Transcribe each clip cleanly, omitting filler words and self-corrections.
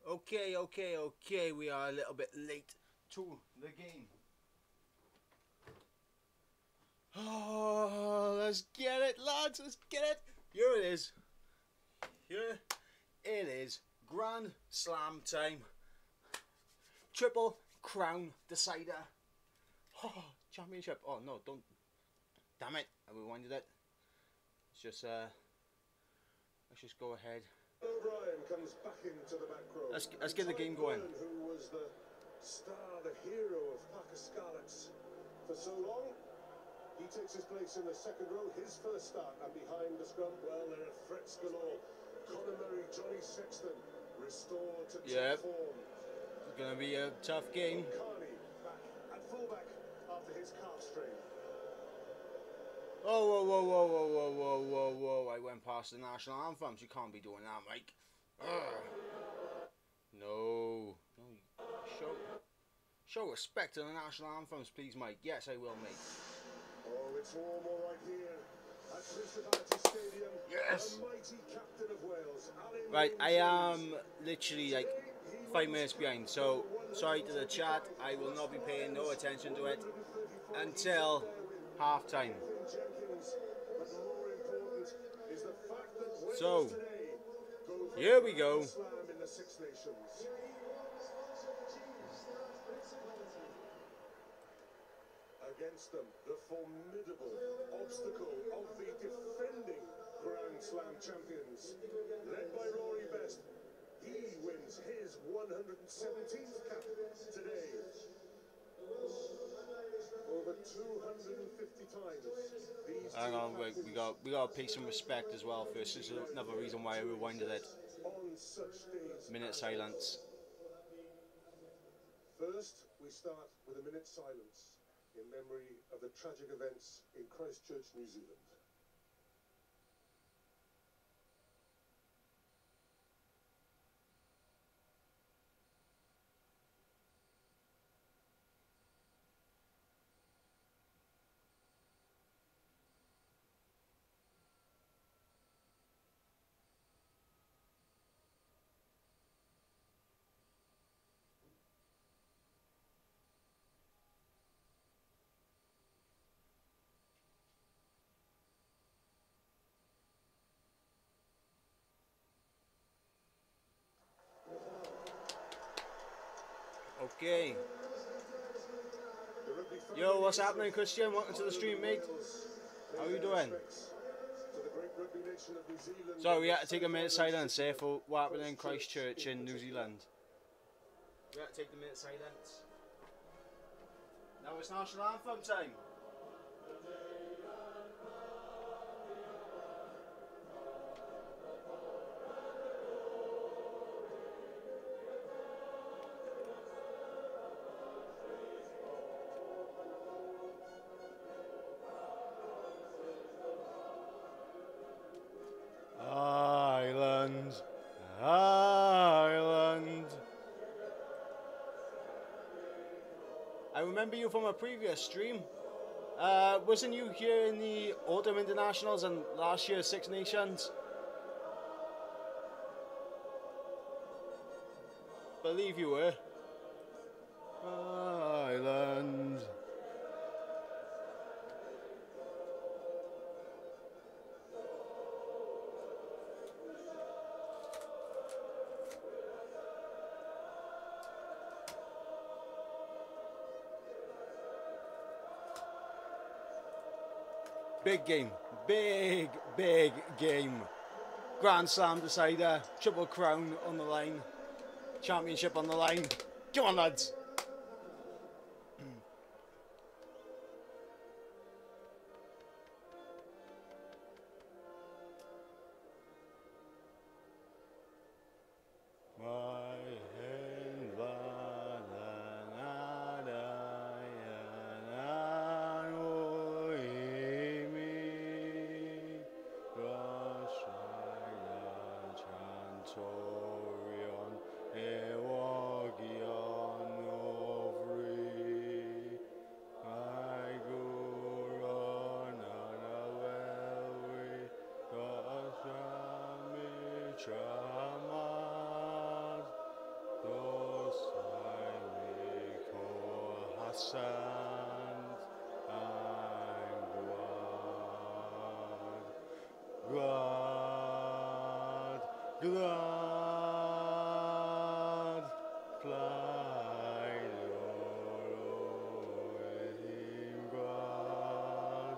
Okay, we are a little bit late to the game. Oh, let's get it, lads, let's get it. Here it is. Here it is. Grand Slam time. Triple Crown decider. Oh, championship. Oh, no, don't. Damn it, I rewinded it. It's just, let's just go ahead. O'Brien comes back into the back row. Let's get the game going. Who was the star, the hero of Parker Scarlets for so long. He takes his place in the second row, his first start, and behind the scrum, well, there are threats galore. Conor Murray, Johnny Sexton, restored to top form. It's going to be a tough game. Carney back at fullback after his calf strain. Oh, whoa, I went past the national anthems. You can't be doing that, Mike. No. Show respect to the national anthems, please, Mike. Yes, I will, mate. Oh, it's warm all right here at Principality Stadium. Yes. The mighty captain of Wales, Alan Right, I am Williams. literally like 5 minutes behind, so sorry to the chat. I will not be paying no attention to it until half time. So, here we go. Against them, the formidable obstacle of the defending Grand Slam champions, led by Rory Best. He wins his 117th cap today. Over 250 times. Hang on, we got to pay some respect as well first. This is another reason why I rewinded it. Minute silence. First, we start with a minute's silence in memory of the tragic events in Christchurch, New Zealand. Okay. Yo, what's happening, Christian? Welcome to the stream, mate. How are you doing? So we had to take a minute silence here for what happened in Christchurch in New Zealand. We had to take the minute silence. Now it's national anthem time. Ireland. I remember you from a previous stream. Wasn't you here in the Autumn Internationals and last year's Six Nations? Believe you were. Ireland. Big game, big game. Grand Slam decider, Triple Crown on the line, championship on the line. Come on, lads. sand and glad, glad, fly with him glad,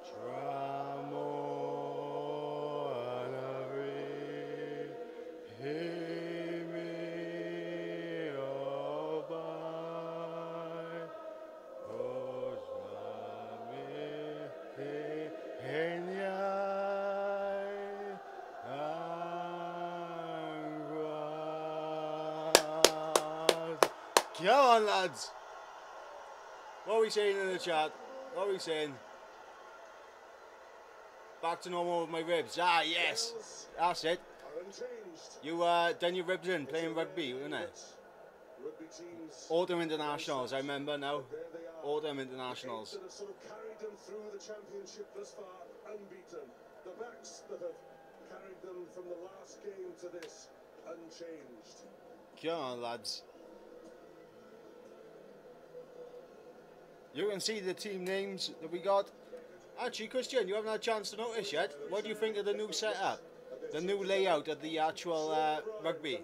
tramo and every him all by, in the eye and glad. Come on, lads. What are we saying in the chat? What are we saying? Back to normal with my ribs. Ah, yes. That's it. You done your ribs in playing rugby, wasn't it? Autumn internationals, I remember now. Autumn internationals. Sort of carried them through the championship thus far, unbeaten. The backs that have carried them from the last game to this, unchanged. Come on, lads. You can see the team names that we got. Actually, Christian, you haven't had a chance to notice yet. What do you think of the new setup? The new layout of the actual rugby?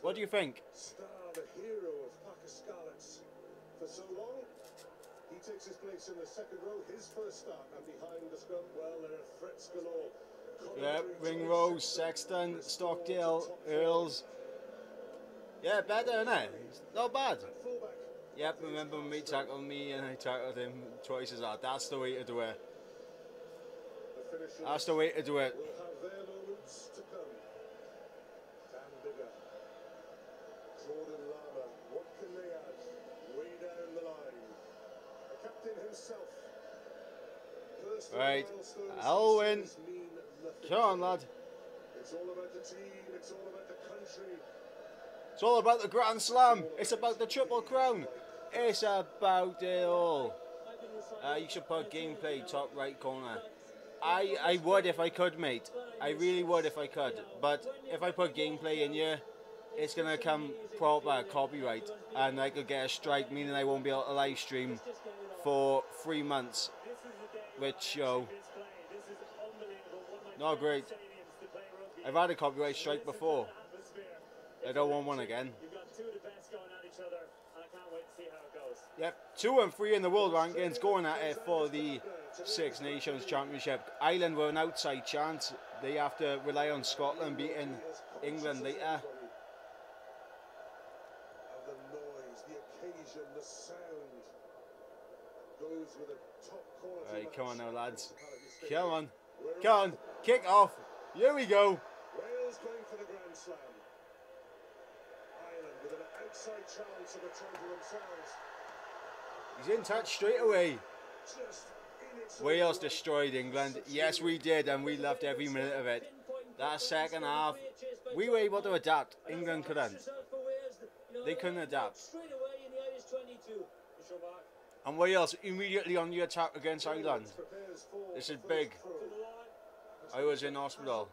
What do you think? Star, the hero of Packer Scarlets. For so long, he takes his place in the second row, his first start, and behind the scrum, well, there are threats galore. Yeah, Ringrose, Sexton, Stockdale, Earls. Yeah, better, isn't it? Not bad. Yep, remember when he tackled me and I tackled him twice as hard. That's the way to do it. That's the way to do it. Will have their moments to come. Dan Bigger, Jordan Lama, what can they add? Way down the line. The captain himself. Right, I'll win. Come on, lad. It's all about the team, it's all about the country. It's all about the Grand Slam. It's about the Triple Crown. It's about it all. You should put gameplay top right corner. I would if I could, mate. I really would if I could. But if I put gameplay in here, it's going to come proper copyright. And I could get a strike, meaning I won't be able to live stream for 3 months. Which, yo, not great. I've had a copyright strike before. I don't want one again. Yep, 2 and 3 in the world rankings, going at it for the Six Nations Championship. Ireland were an outside chance. They have to rely on Scotland beating England later. And the noise, the occasion, the sound goes with a top quality. Right, come on now, lads. Come on. Come on. Kick off. Here we go. Wales going for the Grand Slam. Ireland with an outside chance of return to themselves. He's in touch straight away. Wales destroyed England. Yes, we did, and we loved every minute of it. That second half, we were able to adapt. England couldn't. They couldn't adapt. And Wales immediately on the attack against Ireland. This is big. I was in hospital.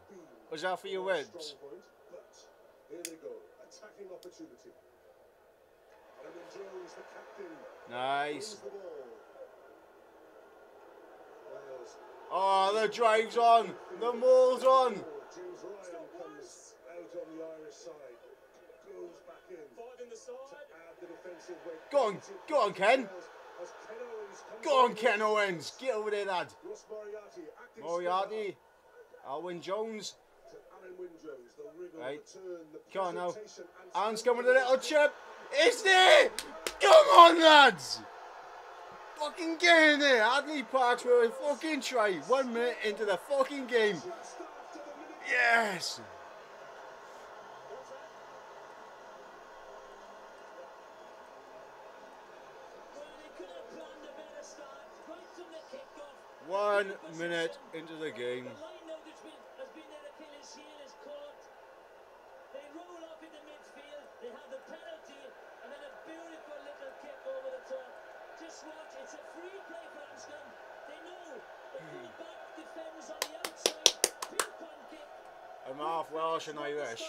Was that for your ribs? Here they go, attacking opportunity. Brendan Jones, the captain. Nice. The ball. Wales. Oh, the drive's on. The maul's on. James Ryan comes out on the Irish side. Goes back in. To add the defensive weight. Go on, Ken. Go on, Ken Owens. Get over there, lad. Ross Moriarty. Alwyn Jones. To Alan Wynne-Jones, the wriggle, Right. the turn, the Come on now. presentation, and Anne's coming with a little chip. It's there. Come on, lads. Fucking get in there. Hadley Parks with a fucking try. 1 minute into the fucking game. Yes. One minute into the game. I'm half Welsh and Irish.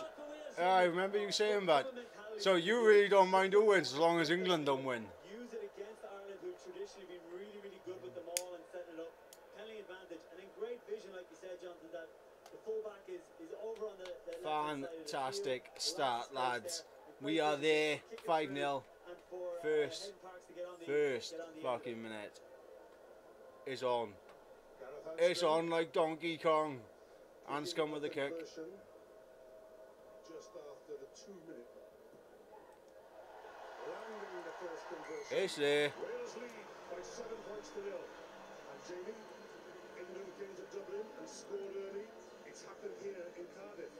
I remember you saying that. So you really don't mind who wins as long as England don't win. Use it against Ireland, who've traditionally been really, really good with the ball and setting it up. Penalty advantage, and in great vision, like you said, Jonathan, that the fullback is over on the Fantastic start, lads. We are there, 5-0. First fucking minute. It's on. It's on like Donkey Kong. And Scum with the kick. Just after the 2-minute mark. Landing the first conversion. It's there. Wales lead by 7 points to 0. And Jamie, England came to Dublin and scored early. It's happened here in Cardiff.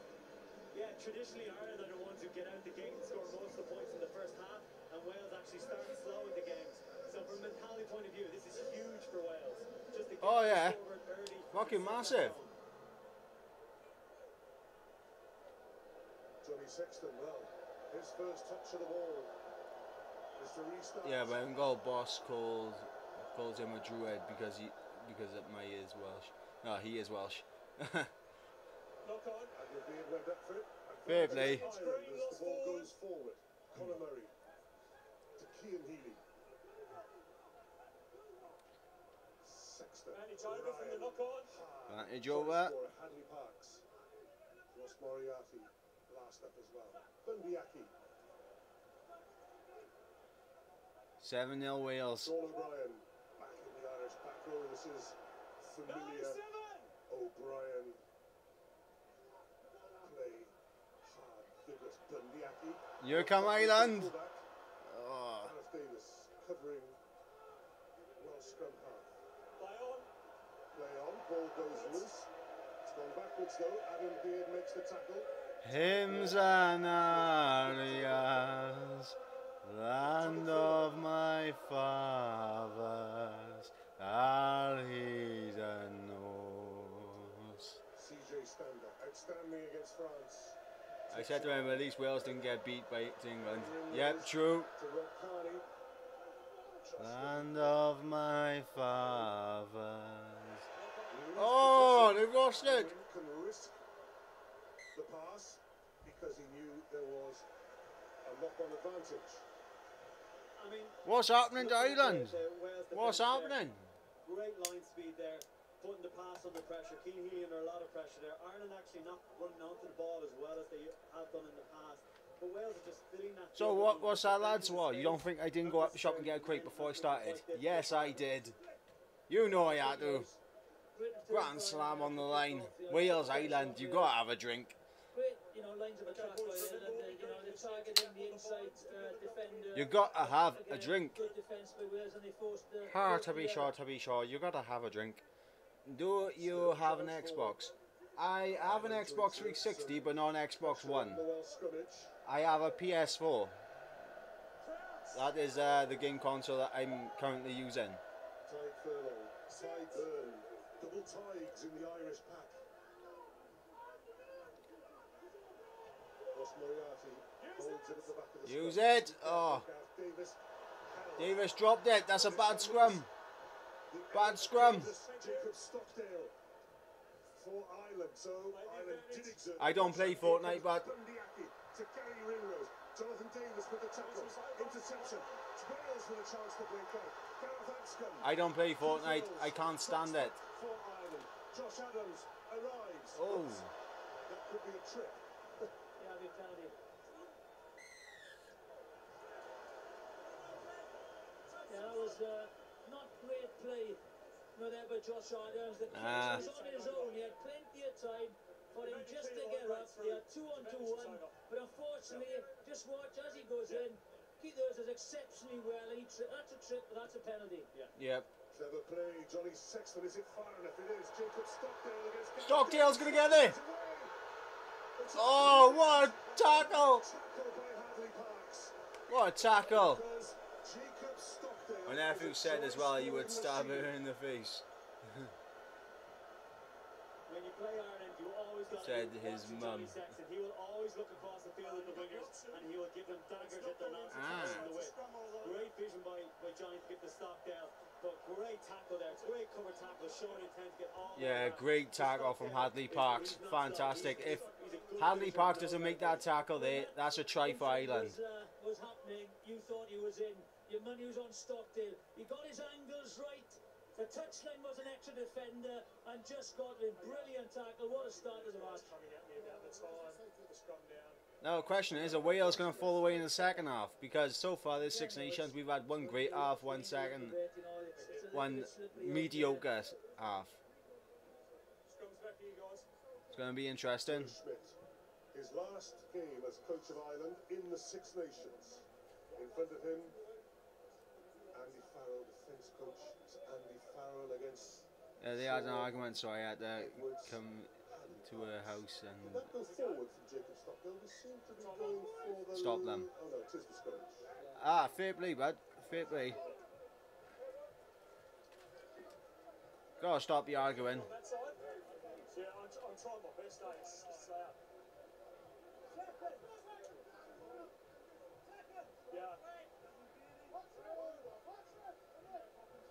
Yeah, traditionally Ireland are the ones who get out the gate and score most of the points in the first half, and Wales actually start slow in the games. So from a mentality point of view, this is huge for Wales. Just to get forward early. Fucking massive. Johnny Sexton, well, his first touch of the ball is to restart. Yeah, but goal boss calls him a druid because my is Welsh. No, he is Welsh. Knock on, and you're being webbed up for it. Fair play. As the ball goes forward, Conor Murray to Cian Healy. Sexton. From the knock on. Advantage over. Hadley Parks. Ross Moriarty last up as well. Bundyaki. 7-0 Wales. Sean O'Brien back in the Irish back row. This is familiar. O'Brien. Play hard, vigorous. Bundyaki. Here come Ireland. Oh. Gareth Davis covering Welsh scrum half. Play on. Ball goes loose. It's gone backwards though. Adam Beard makes the tackle. Hymns and arias, land of my fathers, are he that knows. CJ Stander, outstanding against France. I said to him, at least Wales didn't get beat by England. Yep, true. To Rob Carney. Land of my fathers. Oh, they've lost it. Can risk the pass because he knew there was a knock-on advantage. I mean, What's happening to Ireland? What's happening? Great line speed there, putting the pass under pressure. Cian Healy under a lot of pressure there. Ireland actually not running onto the ball as well as they have done in the past. But Wales are just filling that. So what's that, lads? What, you don't think I didn't go up the shop and get a crate before I started? Yes, I did. You know I had to. Grand slam on the line. Wales, Ireland, you gotta have a drink. Great, lines of attack by Ireland. They're targeting the inside defender. You gotta have a drink. Good defence by Wales, and they forced the. To be sure, you gotta have a drink. Do you have an Xbox? I have an Xbox 360, but not an Xbox One. I have a PS4. That is the game console that I'm currently using. Tide Furlong, Tide Burn, double tides in the Irish pack. Ross Moriarty holds it at the back of the Use scrum. it. Oh, Davis. Davis dropped it. That's a bad scrum. Bad scrum. Jacob Stockdale for Ireland. So Ireland did exert. I don't play Fortnite, but Bundyaki to Gary Ringrose. Jonathan Davis with the tackle. Interception. Wales with a chance to break out. Gareth Anscombe. I don't play Fortnite. I can't stand it. For Ireland. Josh Adams arrives. Oh. That could be a trip. Yeah, the penalty. Yeah, that was not great play. There by Josh Adams. The catch was on his own. He had plenty of time for him just to get up. They had 2-on-2-1, but unfortunately, just watch as he goes in. He does it exceptionally well. That's a trip, but that's a penalty. Yep. Clever play. Johnny Sexton. Is it far enough? It is. Jacob Stockdale against. Stockdale's gonna get it. Oh, what a tackle! Tackle by Hadley Parks. What a tackle! Because Jacob Stockdale. My nephew said as well he would stab her in the face. when you play Ireland, you always got Said his mum. He will always look across the field at the wingers, and he will give them daggers if they're not successful in the way. Great vision by Johnny to get the Stockdale, but great tackle there, great cover tackle, showing intent to get all. Yeah, great tackle from Hadley Parks. Fantastic. Hadley Park doesn't make that tackle there. That's a try for Ireland. Was happening. You thought he was in. Your money was on Stockdale. He got his angles right. The touchline was an extra defender and just got a brilliant tackle. What a start to the match. Now the question is, are Wales going to fall away in the second half? Because so far this Six Nations, we've had one great half, one second, one mediocre half. It's going to be interesting. His last game as coach of Ireland in the Six Nations. In front of him, Andy Farrell, defence coach. It's Andy Farrell against... They had an argument, so I had to come to a house and Did that go forward from Jacob Stockdale? We seem to be going for the... Stop them. Oh no, it is the scratch. Ah, fair play, bud. Fair play. Gotta stop the arguing. Yeah, I'm trying my best, it's yeah.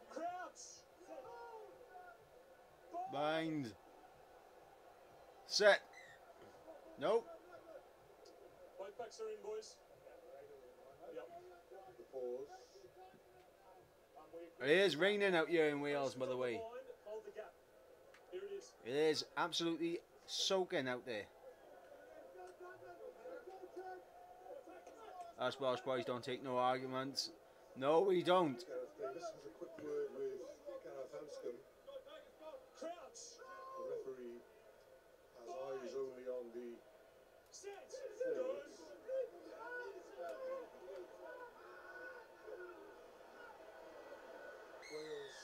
Crowds. Bind. Set. Nope. Right backs are in, boys. Yep. The pause. It is raining out here in Wales, by the way. Hold the gap. Here it is. It is absolutely soaking out there. Us Welsh boys don't take no arguments. No, we don't. Gareth Davis has a quick word with Gareth Hanscom. Crowds. The referee has eyes only on the Set. forwards. Wales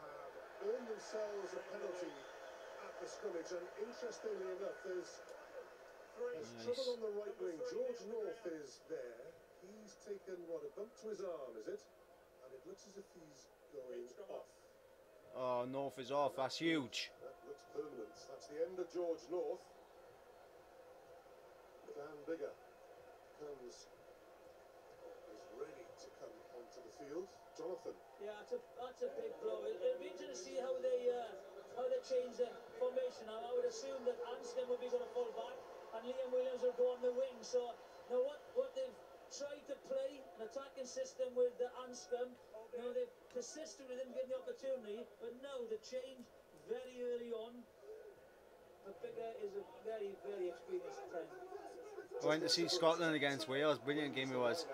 have earned themselves a penalty at the scrimmage, and interestingly enough, there's trouble on the right wing. George North is there. He's taken, what, a bump to his arm, is it? And it looks as if he's going off. Oh, North is off. That's huge. That looks permanent. That's the end of George North. Dan Bigger is ready to come onto the field. Jonathan. Yeah, that's a big blow. It'll be interesting to see how they change the formation. Now, I would assume that Anston would be going to fall back and Liam Williams will go on the wing. So now what they've tried to play an attacking system with the Anscombe. You know, they've persisted with him getting the opportunity, but no, the change very early on. But Bigger is a very, very experienced friend. I went to see Scotland against Wales. Brilliant game it was.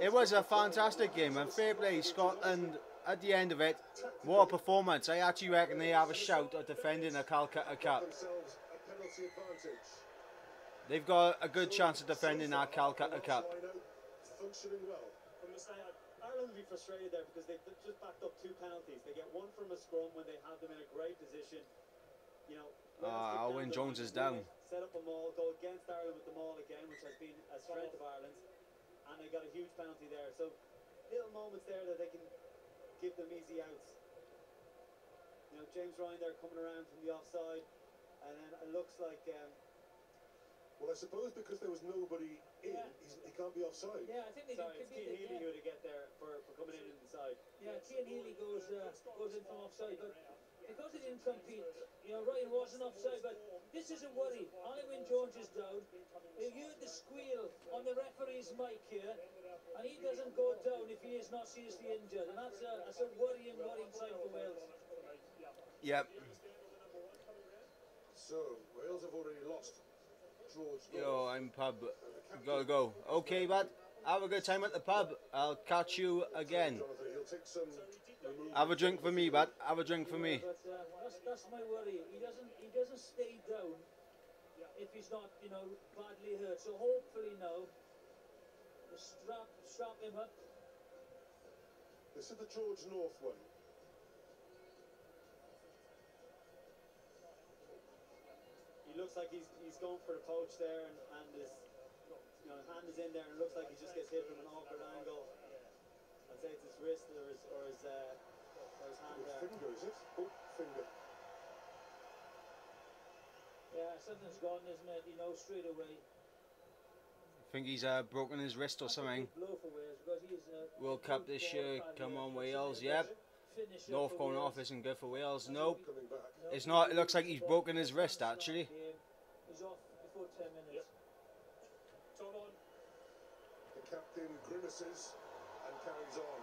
It was a fantastic game, and fair play Scotland at the end of it. What a performance. I actually reckon they have a shout at defending a Calcutta Cup. They've got a good chance of defending our Calcutta Cup. Functioning well. From the start, Ireland will be frustrated there because they've just backed up 2 penalties. They get one from a scrum when they have them in a great position. You know, Owen Jones is down. Set up a maul, go against Ireland with the maul again, which has been a strength of Ireland's, and they got a huge penalty there. So little moments there that they can give them easy outs. You know, James Ryan there coming around from the offside, and then it looks like. Well, I suppose because there was nobody in, he can't be offside. Yeah, I think they Sorry, it's Cian Healy who to get there for coming in inside. Yeah, Cian Healy goes in from offside, but because he didn't compete, you know, Ryan wasn't offside, but this is a worry. Owen Jones is down. You heard the squeal on the referee's mic here, and he doesn't go down if he is not seriously injured, and that's a worrying sign for Wales. Yep. So, Wales have already lost. Yo, I'm pub. Gotta go. Okay, bud. Have a good time at the pub. I'll catch you again. Have a drink for me, bud. Have a drink for me. But that's my worry. He doesn't stay down if he's not, you know, badly hurt. So hopefully now, strap him up. This is the George North one. He looks like he's going for the poach there, and his, you know, hand is in there, and it looks like he just gets hit from an awkward angle. I'd say it's his wrist or his hand there. Finger, is it? Oh, finger. Yeah, something's gone, isn't it? You know, straight away. I think he's broken his wrist or something. Blow for Wales because he's World Cup this year. Come on, Wales. Yep. North going off isn't good for Wales. Nope. It's not. It looks like he's broken his wrist actually. He's off before about 10 minutes. Tom on. The captain grimaces and carries on.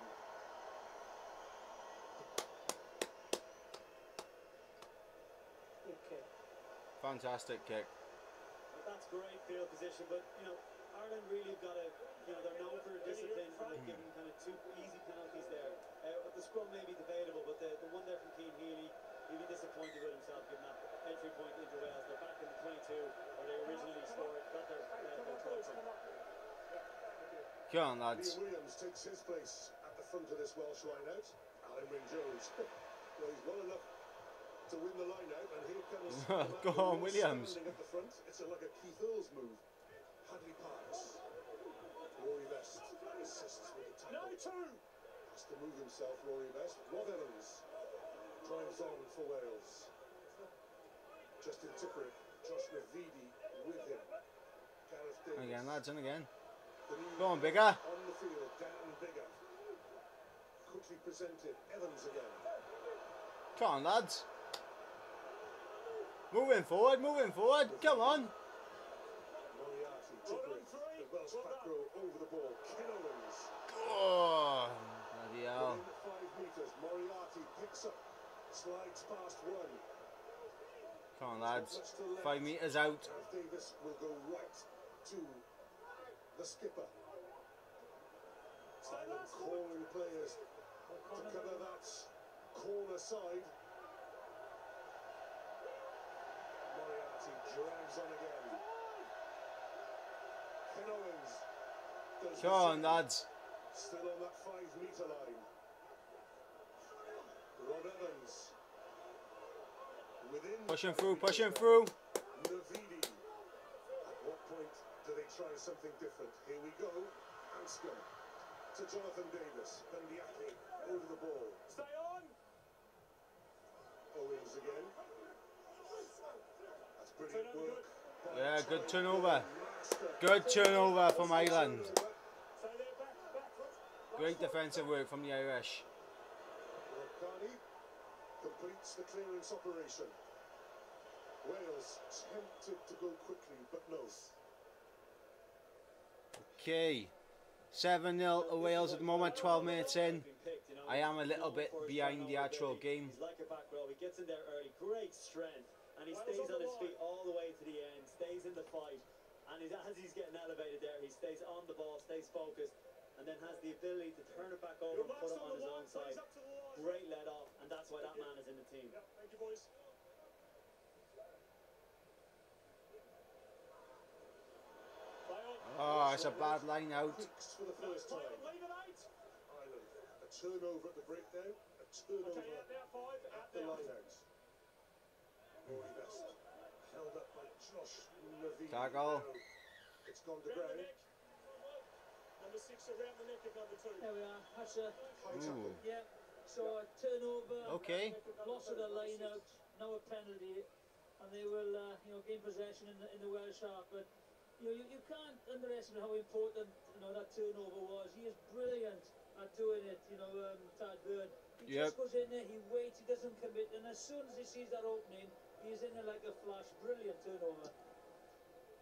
Good kick. Fantastic kick. That's great field position, but you know, Ireland really got to, you know, they're known for discipline and they've given kind of 2 easy penalties there. The scrum may be debatable, but the one there from Keane Healy, he'll be disappointed with himself given that entry point into Wales. They're back in the 22 where they originally scored, got their try from. Come on, lads. Liam Williams takes his place at the front of this Welsh line-out. Alan Wynne-Jones. Well, he's well enough to win the line-out, and here comes Go on, Williams. standing at the front. It's like a Keith Earls move. Hadley Parks. Rory Best assists with the tackle. Has to move himself, Rory Best. Rod Evans drives on for Wales. Justin Tipperick, Josh Navidi with him. Gareth Davis. Again, lads, and again. Go on, Bigger. On the field, Dan Bigger. Quickly presented, Evans again. Come on, lads. Moving forward, come on. Moriarty, Tipperick, the Welsh back row over the ball. Ken Owens. Oh, bloody hell. Within 5 metres, Moriarty picks up, slides past one. Come on, lads. 5 metres out. Gareth Davis will go right to the skipper. Ireland calling players to cover that corner side. Moriarty drags on again. Ken Owens does Come on, lads. still on that 5-metre line. Rod Evans within Pushing through. Navidi. At what point do they try something different? Here we go. Anscombe to Jonathan Davis. Bendiaki over the ball. Stay on. Owens again. That's brilliant work. Yeah, good turnover. Good turnover from Ireland. Great defensive work from the Irish. Carney completes the clearance operation. Wales tempted to go quickly, but no. Okay. 7-0 to Wales at the moment, 12 minutes in. I am a little bit behind the actual game. He's like a back row. He gets in there early. Great strength. And he stays on his feet all the way to the end. Stays in the fight. And as he's getting elevated there, he stays on the ball, stays focused. And then has the ability to turn it back over and put it on his own side. Great let off. And that's why that man is in the team. Thank you, boys. Oh, it's a bad line out. For the first time. Ireland, a turnover at the breakdown, a turnover at the line-out. Rory Best, held up by Josh Navidi. Tackle. It's gone to ground. Number 6 around the neck of number 2. There we are. That's a High tackle. yeah. So a turnover. Okay. Loss of the line out. Now a penalty, and they will gain possession in the Welsh half. But you can't underestimate how important that turnover was. He is brilliant at doing it. Tad Byrne. He just goes in there. He waits. He doesn't commit, and as soon as he sees that opening, he's in there like a flash. Brilliant turnover.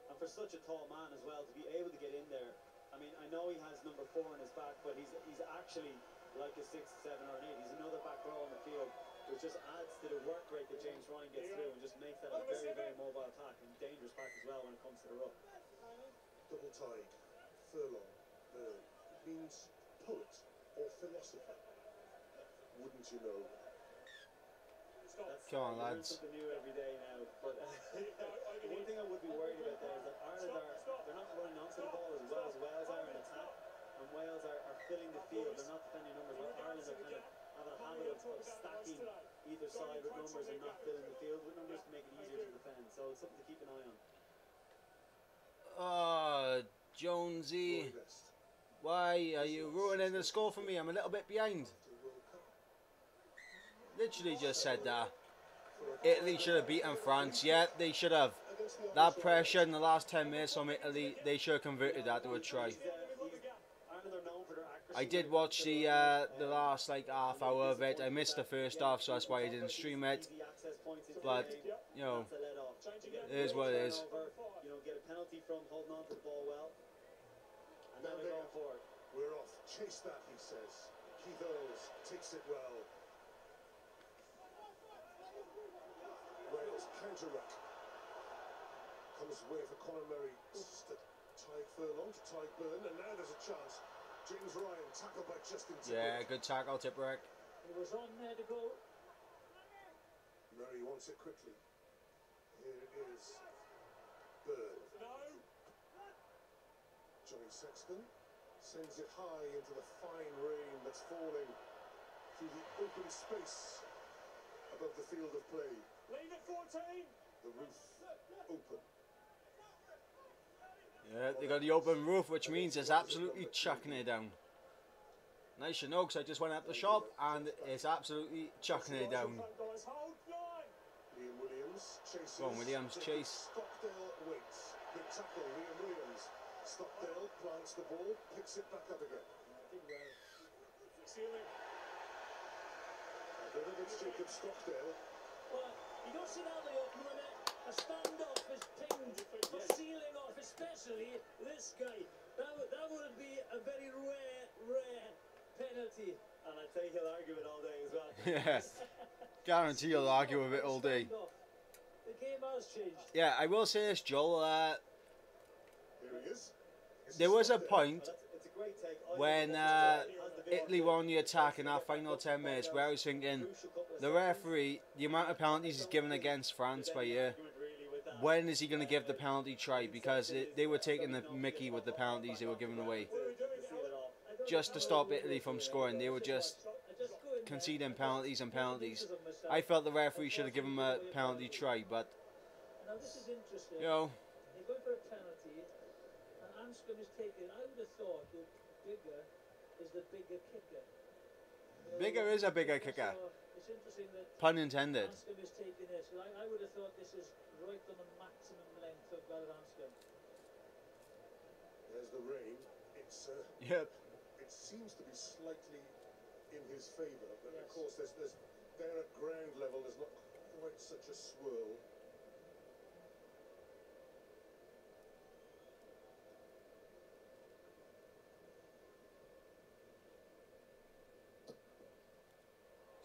And for such a tall man as well, to be able to get in there. I mean, I know he has number 4 in his back, but he's actually like a 6, 7 or an 8. He's another back row on the field, which just adds to the work rate that James Ryan gets through and just makes that a very, very mobile attack and dangerous back as well when it comes to the ruck. Double tide, furlong, bird, means poet or philosopher. Wouldn't you know? Come on, Learn lads. something new every day now. But the one thing I would be worried about there is that Ireland they're not running onto the ball as well as Wales are in attack, and Wales are filling the field. They're not defending numbers. While Ireland are kind of having a habit of stacking either side with numbers and not filling the field with numbers to make it easier to defend. So it's something to keep an eye on. Oh, Jonesy. Why are you ruining the score for me? I'm a little bit behind. Literally just said that. Italy should have beaten France. Yeah, they should have. That pressure in the last 10 minutes from Italy, they should have converted that to a try. I did watch the last half hour of it. I missed the first half, so that's why I didn't stream it. But, it is what it is. strategy from holding on to the ball well. And now they're going forward. We're off. Chase that, he says. Keith Earls takes it well. Wales counter-ruck. Comes away for Conor Murray. Tyke Furlong to Tyke Byrne, and now there's a chance. James Ryan tackled by Justin Tipuric. Yeah, good tackle, Tipuric. He was on there to go. Murray wants it quickly. Here it is. Byrne. Johnny Sexton sends it high into the fine rain that's falling through the open space above the field of play. Leave it 14. The roof open. Yeah, they got the open roof, which means it's absolutely chucking it down. Nice, you know, because I just went out the shop and it's absolutely chucking it down. Liam Williams chases. Go on, Williams, chase. Stockdale waits. Good tackle, Liam Williams. Stockdale plants the ball, picks it back up again. Ceiling. I don't think it's Jacob Stockdale. Well, you don't see that very often when a standoff is pinged for sealing off, especially this guy. That would be a very rare penalty. And I'd say he'll argue it all day as well. Yeah, guarantee you'll argue with it all day. The game has changed. Yeah, I will say this, Joel. Here he is. There was a point It's a great take. when Italy won the attack in our final 10 minutes where I was thinking, the referee, the amount of penalties he's given against France by year, when is he going to give the penalty try? Because they were taking the mickey with the penalties they were giving away. Just to stop Italy from scoring, they were just conceding penalties and penalties. I felt the referee should have given him a penalty try, but, Now this is interesting. you know, They're going for a penalty, and Anscombe is taking. I would have thought that Bigger is the bigger kicker. Bigger is a bigger kicker. So it's interesting that Pun intended. Anscombe is taking this. I would have thought this is right on the maximum length of Anscombe. There's the rain. It's Yep. it seems to be slightly in his favour, but of course there's there at ground level there's not quite such a swirl.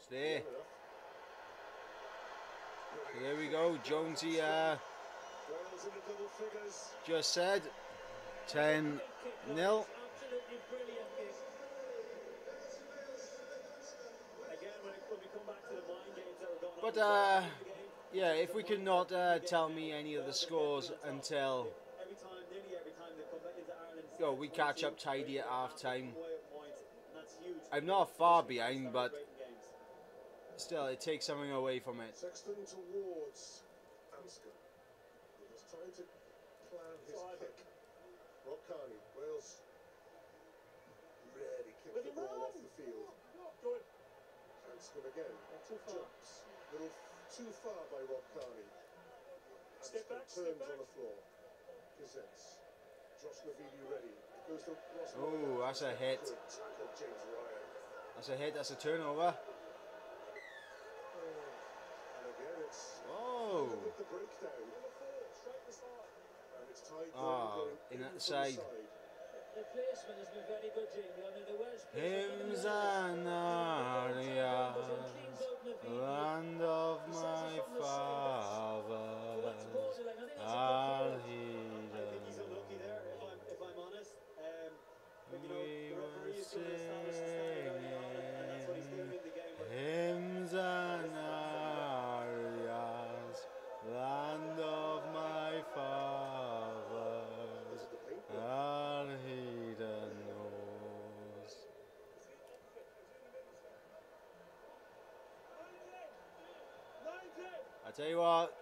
Stay. So there we go. Jonesy Wales in the double figures. just said 10-0. Absolutely brilliant kick. Again, when we come back to the mind games that were going But on. yeah, if we cannot tell me any of the scores until Nearly every time they come back into Ireland's we catch up tidy at half time. points, and that's huge. I'm not far behind, but still, it takes something away from it. Sexton towards Anscombe. He was trying to plan his kick. Rob Carney, Wales rarely kick the ball off the field. Good. Anscombe again. Too far. Jumps. Little too far by Rob Carney. Step back, Anscombe step turns back. on the floor. Presents. Josh Navidi ready. Goes to Ross. Oh, that's a hit. Good tackle, James Ryan. That's a hit. That's a turnover. And again it's Oh. with the breakdown. And it's tied Oh, in at the side. The placement has been very good, Jamie. I mean, the Welsh Hymns and arias, land of my fathers, I'll heed I think he's unlucky there, if I'm honest. But you know, We the were referee is going to establish the standard early on, and that's what he's doing in the game. But hymns and arias, land of my fathers, I'll heed and knows. I tell you what,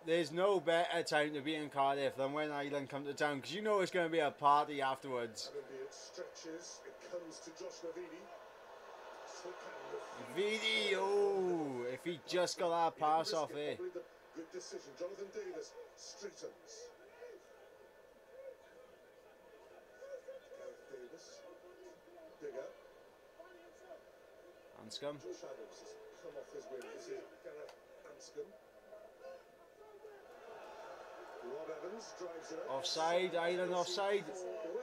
there's no better time to be in Cardiff than when Ireland come to town, because you know it's going to be a party afterwards. It stretches, it comes to Josh Navidi. Vidi, oh, if he just got that pass off here. Probably the good decision. Jonathan Davis straightens. Gareth Davis. Bigger. Anscombe. Josh Adams has come off his wing. This is Gareth Anscombe. Rob Evans drives it up. Offside, Ireland offside.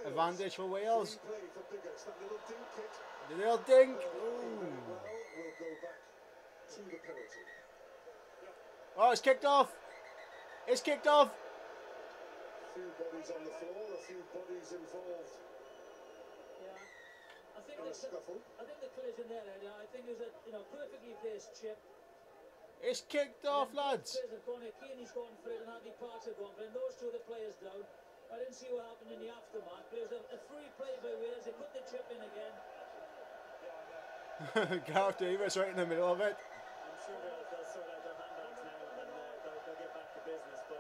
Advantage for Wales. Play for Biggers. That little dink kick. The little dink. Well, Ooh. we'll go back to the penalty. Oh, it's kicked off. It's kicked off. A few bodies on the floor, a few bodies involved. Yeah, I think In a scuffle. I think the collision there, I think it was a perfectly placed chip. It's kicked off, lads. Players have gone, Kearney's gone for it and Andy Parks have gone for it, and those two of the players down. I didn't see what happened in the aftermath, but it was a free play by Wales. They put the chip in again. Gareth Davis right in the middle of it. I'm sure they'll sort out their handbags now and they'll get back to business. But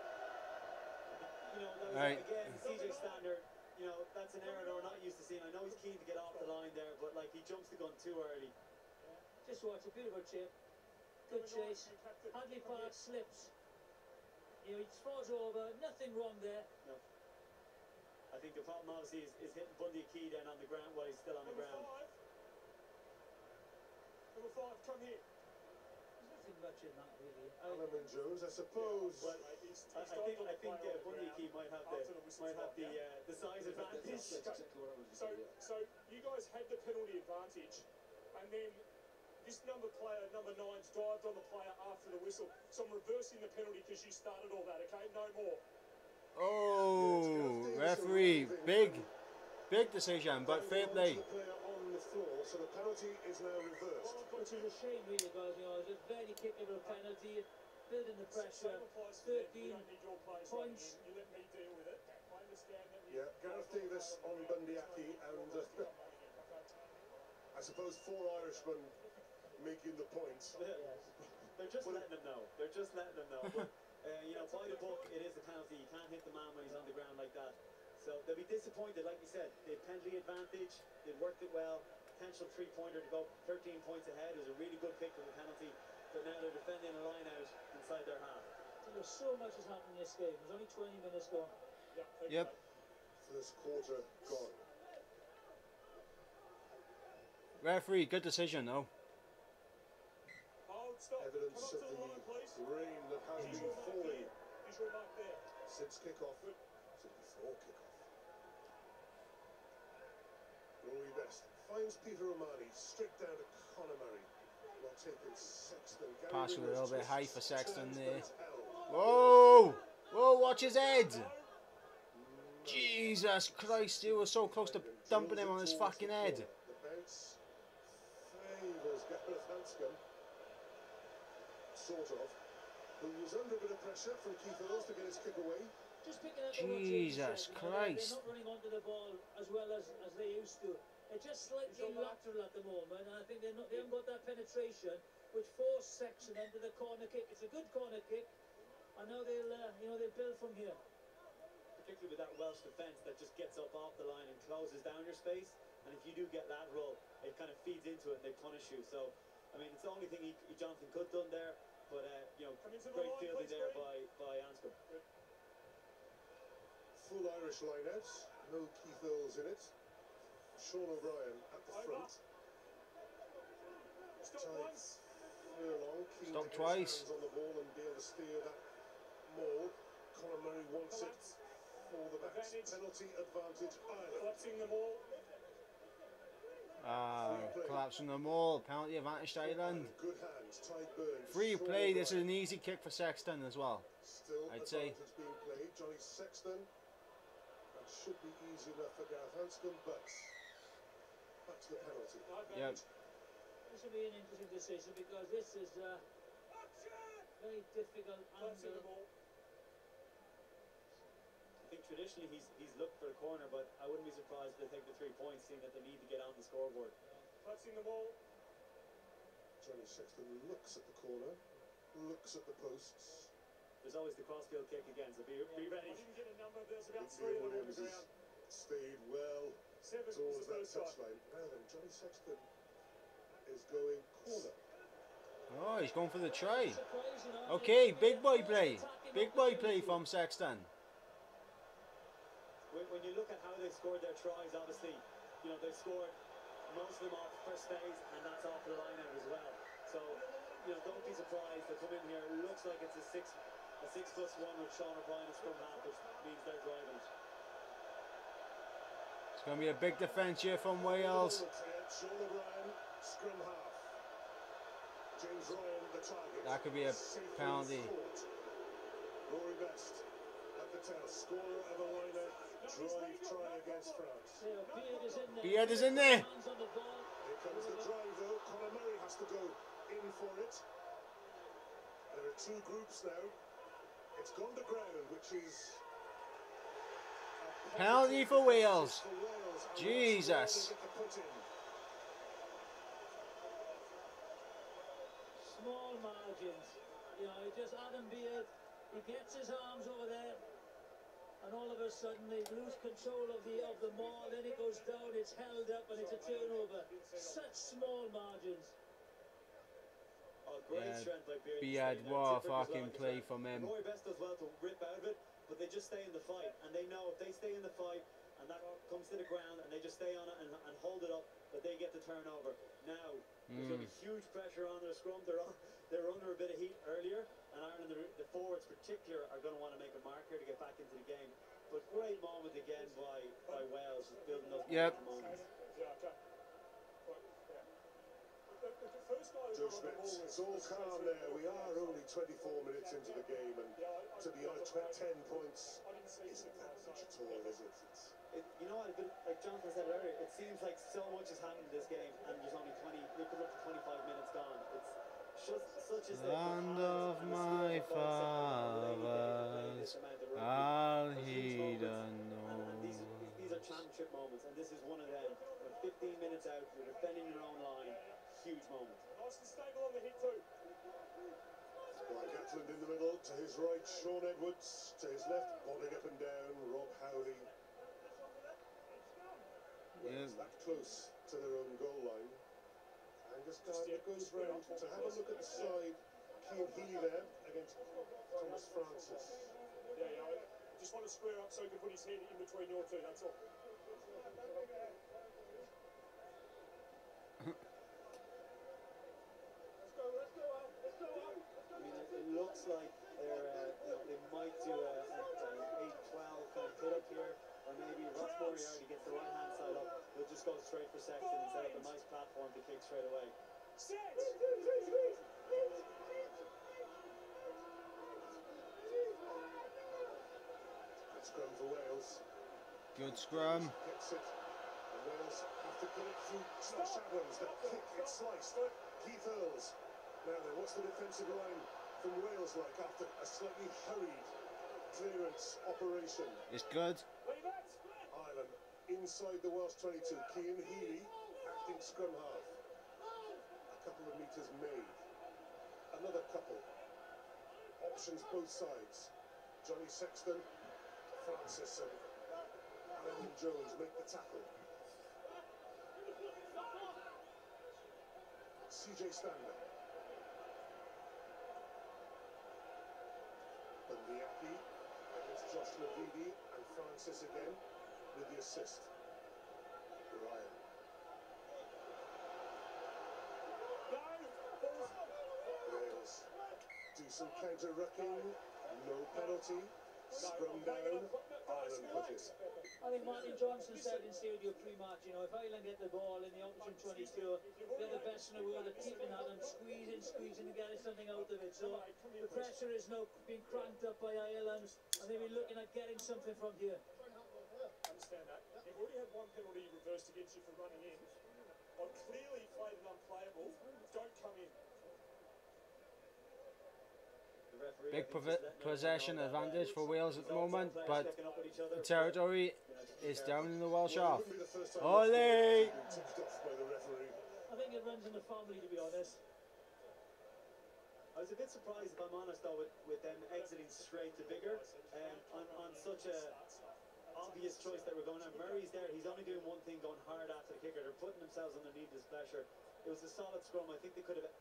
Right. again, CJ Standard, that's an error that we're not used to seeing. I know he's keen to get off the line there, but like he jumps the gun too early. Just watch a beautiful chip. Good chase. Hadley Park slips. He falls over. Nothing wrong there. No. I think the problem obviously is hitting Bundy Key then on the ground while he's still on the ground. Number 5, come here. There's nothing much in that really. Alaman Jones, I suppose. Well, I think Bundy Key might have the size advantage. So you guys had the penalty advantage, and then this number 9's dived on the player after the whistle. So I'm reversing the penalty because you started all that, okay? No more. Oh, referee, big decision, but fair play. The player on the floor, so the penalty is now reversed. Which is a shame really, guys. It's a very kickable penalty. Building the pressure. 13 points. You let me deal with it. I understand that. Yeah, Gareth Davis on Bundyaki, and I suppose 4 Irishmen making the points. They're just letting them know. They're just letting them know. But, by the book, it is a penalty. You can't hit the man when he's on the ground like that. So they'll be disappointed, like you said. They had penalty advantage. They worked it well. Potential 3-pointer to go 13 points ahead. It was a really good pick for the penalty. But now they're defending a line out inside their half. So much has happened in this game. There's only 20 minutes gone. Yep. First quarter gone. Referee, good decision though. Hold, stop. Evidence Come of up to the line, please. the rain that has been falling Visual mark there. since kickoff. Before kickoff. Rory Best finds Peter O'Malley straight down to Conor Murray. Not taking Sexton. Pass a little bit high for Sexton there. Whoa! Whoa, watch his head. Jesus Christ, you were so close to dumping him on his fucking head. The bounce favours Gareth Hanscom. Sort of. Who was under a bit of pressure from Keith Earls to get his kick away. Just picking up Jesus Christ. They're not running onto the ball as well as they used to. They're just slightly lateral at the moment, and I think they haven't got that penetration, which forced Sexton into the corner kick. It's a good corner kick, and now they'll build from here. Particularly with that Welsh defence that just gets up off the line and closes down your space. And if you do get lateral, it kind of feeds into it and they punish you. So, I mean, it's the only thing Jonathan could have done there. But, great fielding there by Anscombe. Full Irish lineouts. No Keith Earls in it. Sean O'Brien at the front. Stop once. Furlong keen Stop to get twice. his hands on the ball and be able to steer that maul. Conor Murray wants it for the backs. Penalty advantage Ireland. Collapsing them all. Collapsing them all. Penalty advantage to Ireland. Good hands. Tide Burns. Free Sean play. This is O'Brien. an easy kick for Sexton as well. Still I'd say. advantage being played. Johnny Sexton. That should be easy enough for Gareth Hanscom, but back to the penalty. Yep. This will be an interesting decision because this is very difficult Collapsing them angle. all. I think traditionally he's looked for a corner, but I wouldn't be surprised if they take the 3 points, seeing that they need to get on the scoreboard. Collapsing them all. Johnny Sexton looks at the corner, looks at the posts. There's always the crossfield kick again, so be I ready. didn't get a number. There's about Xavier 3 of them on the Williams ground. has stayed well 7 was towards the that first time. touchline. Now then, Johnny Sexton is going corner. Oh, he's going for the try. Surprise, you know. Okay, big boy play. Big boy play from Sexton. When you look at how they scored their tries, obviously, they scored most of them off first phase, and that's off the line out as well. So, don't be surprised. They come in here. It looks like it's a a 6+1 with Sean O'Brien and scrum half, which means they're driving it. It's going to be a big defence here from Wales. Sean O'Brien, scrum half. James Ryan, the target. That could be a penalty. Rory Best at the tail. Scorer of a liner. Drive try against France. Beard is in there. Here comes the drive though. Conor Murray has to go in for it. There are two groups now. It's gone to ground, which is a Penalty for Wales. Jesus. Small margins. You know, just Adam Beard, he gets his arms over there, and all of a sudden they lose control of the maul, then it goes down, it's held up, and it's a turnover. Such small margins. Oh, great Yeah, strength by Beard. Beard, what a fucking play from him. Rory Best does well to rip out of it, but they just stay in the fight, and they know if they stay in the fight and that comes to the ground and they just stay on it and hold it up, that they get the turnover. Now there's going to be huge pressure on their scrum. They're under a bit of heat earlier, and Ireland, the forwards in particular, are going to want to make a mark here to get back into the game. But great moment again by Wales, building those moments. Joe Schmitz, it's all calm there. We are only 24 minutes into the game, and to be honest, 10 points isn't that much at all, is it? You know what, like Jonathan said earlier, it seems like so much has happened in this game, and there's only 25 minutes gone. It's just such as Land of my fathers, I'll heed and these are championship moments, and this is one of them. When 15 minutes out, you're defending your own line. Huge moment. Nice and stable on the hit too. Mike Gatland in the middle, to his right, Sean Edwards, to his left, bobbing up and down, Rob Howley. Wales that close to their own goal line. And just it goes round to have a look at the side. Cian Healy there against Thomas Francis. Yeah. Just want to square up so he can put his head in between your two, that's all. I mean, it looks like they might do an 8-12 kind of hit up here, or maybe Ross Moriarty gets the right hand side up. They'll just go straight for Sexton and set up a nice platform to kick straight away. Good scrum for Wales. Good scrum. Gets it. And Wales have to get it through Smash Adams. That kick, it's sliced. Keith Earls. Now then, what's the defensive line from Wales like after a slightly hurried clearance operation? It's good. Ireland inside the Welsh 22. Cian Healy acting scrum half. A couple of metres made. Another couple. Options both sides. Johnny Sexton, Francis and Alan Jones make the tackle. CJ Stander. Bandiaki against Josh Levidi and Francis again with the assist. Ryan. Wales do some counter-rucking, no penalty, scrum down, Ireland put it. I think Martin Johnson said in studio pre-match, you know, if Ireland get the ball in the opposition 22, they're the best in the world at keeping that and squeezing and getting something out of it. So the pressure is now being cranked up by Ireland, and they'll be looking at getting something from here. Understand that. You've already had one penalty reversed against you for running in. I've clearly played it unplayable. Don't come in. Big possession advantage for Wales at the moment, but the territory is down in the Welsh half. Ole! I think it runs in the family, to be honest. I was a bit surprised, if I'm honest, though, with them exiting straight to Bigger on such a obvious choice that we're going on. Murray's there, he's only doing one thing, going hard after the kicker. They're putting themselves underneath this pressure. It was a solid scrum. I think they could have,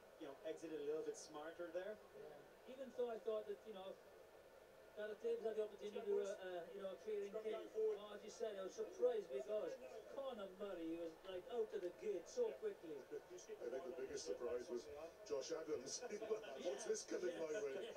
exited a little bit smarter there. Yeah. Even though I thought that, Gareth Davis had the opportunity to do a clearing kick. Oh, as you said, I was surprised because Conor Murray was like out of the gate so quickly. I think the biggest surprise was Josh Adams. What's this coming my way?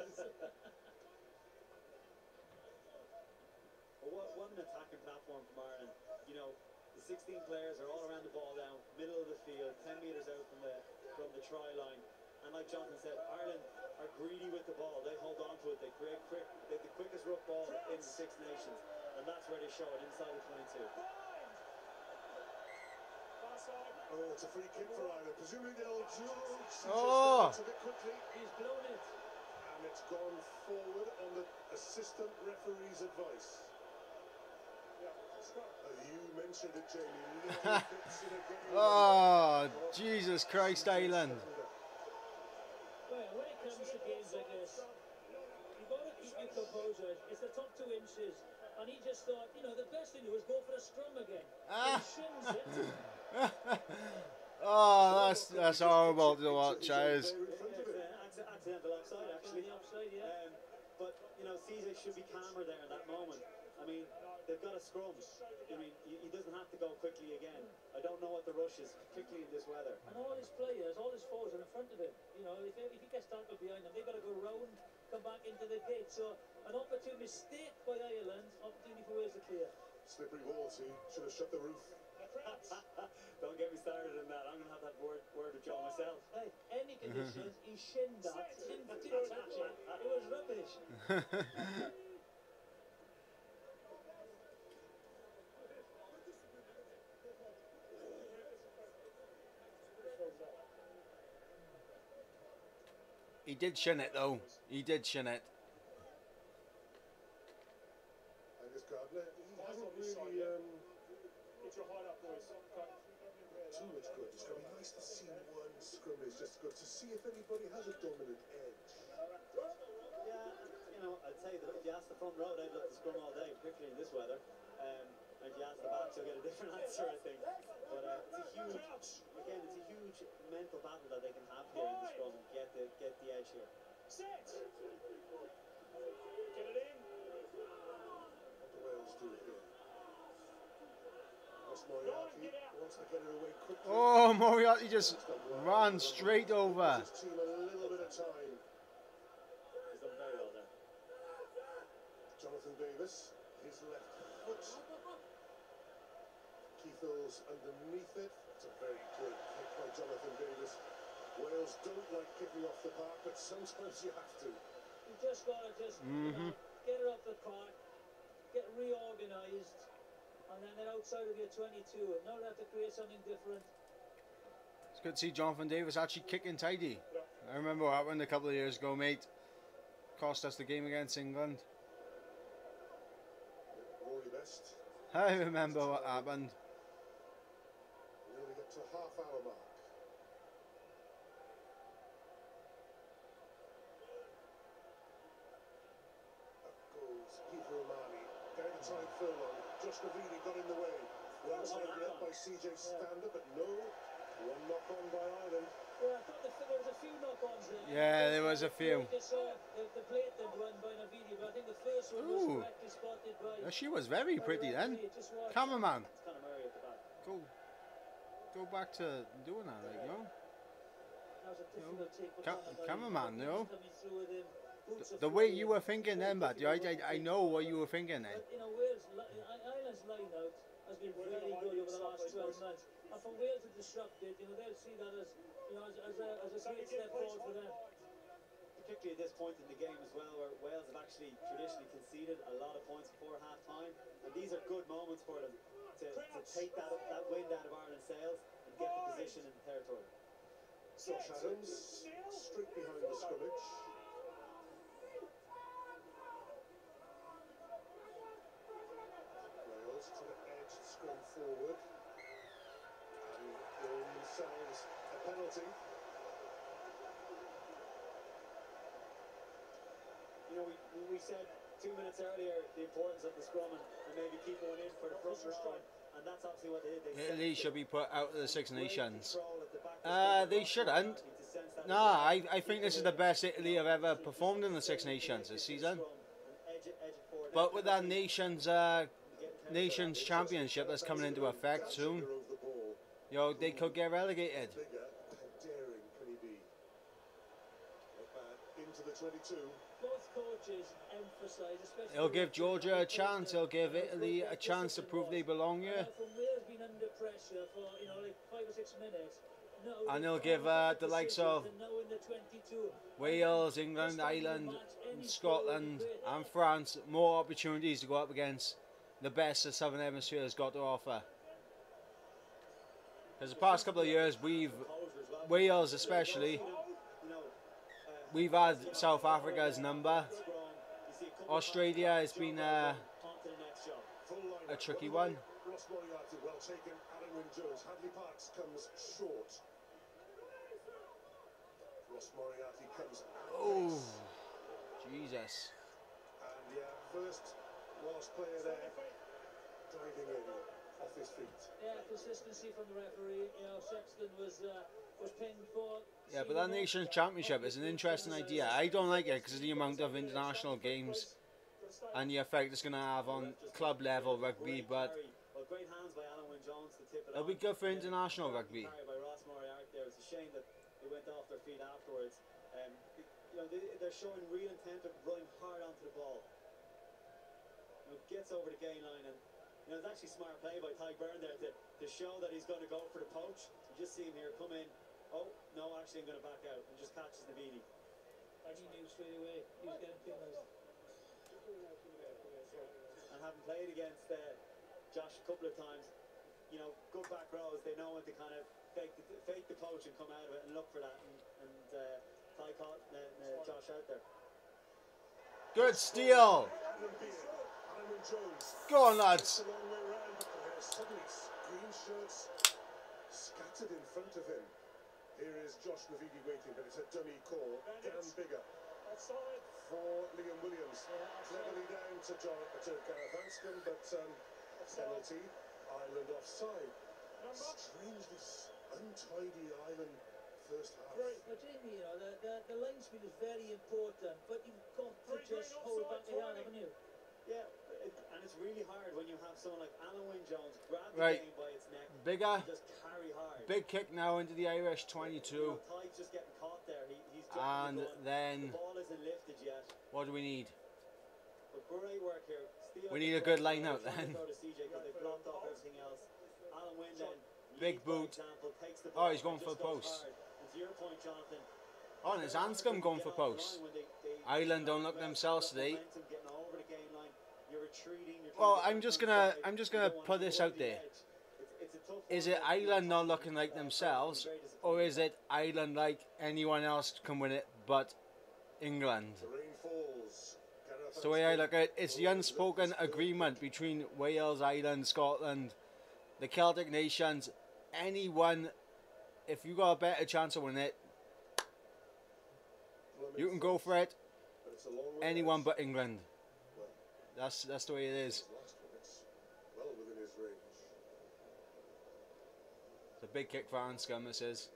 an attacking platform from Ireland. You know, the 16 players are all around the ball now, middle of the field, 10 metres out from the try line. And like Jonathan said, Ireland are greedy with the ball. They hold on to it. They create the quickest rough ball in the Six Nations, and that's where they show it inside the 22. Oh, it's a free kick for Ireland. Presumably they'll Oh! a bit quickly. He's blown it. And it's gone forward on the assistant referee's advice. You mentioned it, Jamie. No fits in a game. Oh, Jesus Christ, Ireland. Well, when it comes to games like this, you've got to keep your composure. It's the top 2 inches. And he just thought, you know, the best thing to do is go for a scrum again. He shins it. Oh, that's horrible to watch, guys. Accidental offside, actually. Offside, yeah. But, you know, CJ should be calmer there in that moment. I mean, they've got a scrum. I mean, he doesn't have to go quickly again. I don't know what the rush is, particularly in this weather. And all his players, all his forwards are in front of him. You know, if he gets tackled behind them, they've got to go round, come back into the gate. So, an opportune mistake by Ireland, opportunity for Wales to clear. Slippery walls, he should have shut the roof. Don't get me started on that. I'm going to have that word with Joe myself. Hey, any conditions, he shinned that. He didn't touch it. It was rubbish. He did shin it, though. He did shin it. Angus Gardner, he hasn't really Get your height up, boys. too much good. It's going to be nice to see one scrimmage, just good to see if anybody has a dominant edge. Yeah, you know, I'd say that if you ask the front row, they'd look to scrum all day, particularly in this weather. And if you ask the backs, you'll get a different answer, I think. But it's a huge mental battle that they can have here in the scrum and get the edge here. Set! Get it in. What the Wales do here. Ross Moriarty wants to get it away quickly. Oh, Moriarty just ran straight over. Gives his team a little bit of time. He's done very well there. Jonathan Davis, his left foot. Keithall's underneath it. It's a very good kick by Jonathan Davis. Wales don't like kicking off the park, but sometimes you have to. You just got to you know, get it off the park, get reorganised, and then they're outside of your 22. Now they have to create something different. It's good to see Jonathan Davis actually kicking tidy. I remember what happened a couple of years ago, mate. Cost us the game against England. Rory Best. I remember what happened. We only get to half-hour mark. Up goes Peter Romani. Going to try and fill on. Josh Navini got in the way. One side led by CJ Stander, but no. One knock-on by Ireland. Yeah, I thought there was a few knock-ons there. Yeah, there was a few. You saw the blatant one by Navidi, but I think the first one was correctly spotted by... She was very pretty then. Cameraman. It's kind of Murray at the back. Go back to doing that, like, you know. That was a difficult take for Cameraman, you know. Coming through with him, boots The of way foil. you were thinking then, but I know what you were thinking then. But, you know, Ireland's line-out has been very good over the last 12 months. And for Wales to disrupt it, you know, they'll see that as, you know, as a great step forward for them. Particularly at this point in the game as well, where Wales have actually traditionally conceded a lot of points before half-time. And these are good moments for them to take that wind out of Ireland's sails and get the position in the territory. Josh Adams, straight behind the scrimmage. Wales to the edge, scrum forward. And themselves a penalty. You know, we said 2 minutes earlier the importance of the scrum and maybe keeping one in for the front row, and that's obviously what they did. Italy should be put out of the Six Nations. They They shouldn't. No, I think this is the best Italy have ever performed in the Six Nations this season. But with that Nations Championship that's coming into effect soon, you know, they could get relegated. Bigger and daring can he be? Not bad. Into the 22. both coaches emphasise, especially... He'll give Georgia a chance. He'll give Italy a chance to prove they belong here. From Wales being under pressure for, you know, like 5 or 6 minutes. And he'll give the likes of Wales, England, Ireland, and Scotland and France more opportunities to go up against the best the Southern Hemisphere has got to offer. Because the past couple of years, Wales especially, we've had South Africa's number. Australia has been a tricky one. Ross Moriarty, well taken. Alan Wynne-Jones. Hadley Parks comes short. Ross Moriarty comes. Oh, Jesus. And yeah, first last player there diving in off his feet. Yeah, consistency from the referee. You know, Sexton was pinned for. Yeah, but that Nations Championship is an interesting idea. I don't like it because of the amount of international games and the effect it's going to have on club level rugby, but great hands by Alan Wynne-Jones to tip it it'll be good for international rugby. By Ross Moriarty there. It's a shame that they went off their feet afterwards. You know, they're showing real intent of running hard onto the ball. You know, gets over the gain line, and you know, it's actually smart play by Ty Byrne there to show that he's going to go for the poach. You just see him here come in. Oh no, actually I'm going to back out, and just catches the beanie. And he knew straight away he was getting penalised. And having played against Josh a couple of times, you know, good back rows, they know when to kind of fake the poach and come out of it and look for that, and Ty caught Josh out there. Good steal. Go on, lads. Suddenly, green shirts scattered in front of him. Here is Josh Navidi waiting, but it's a dummy call. Dan Bigger for Liam Williams. Cleverly down to Gareth Anscombe, but penalty. Ireland offside. Strangely untidy Ireland first half. But Jamie, you know, the line speed is very important, but you've got to just hold back the hand, haven't you? Yeah, and it's really hard when you have someone like Alan Wynne-Jones grab the game by its neck. Bigger. And just carry hard. Big kick now into the Irish 22. You know, Ty's just getting caught there. He's and then the ball isn't lifted yet. What do we need? But great work here. We need a good line out then. They blocked off everything else. Alan Wynne then, big boot. Oh, he's going for the post. And to your point, Jonathan, oh, and it's Anscombe going for post. Ireland don't look themselves today. Well, I'm just gonna put this out there. Is it Ireland not looking like themselves, or is it Ireland like anyone else can win it but England? It's the way I look at it. It's the unspoken agreement between Wales, Ireland, Scotland, the Celtic nations. Anyone, if you got a better chance of winning it, you can go for it. Anyone but England. That's the way it is. Well within his range. It's a big kick for Anscombe, this is.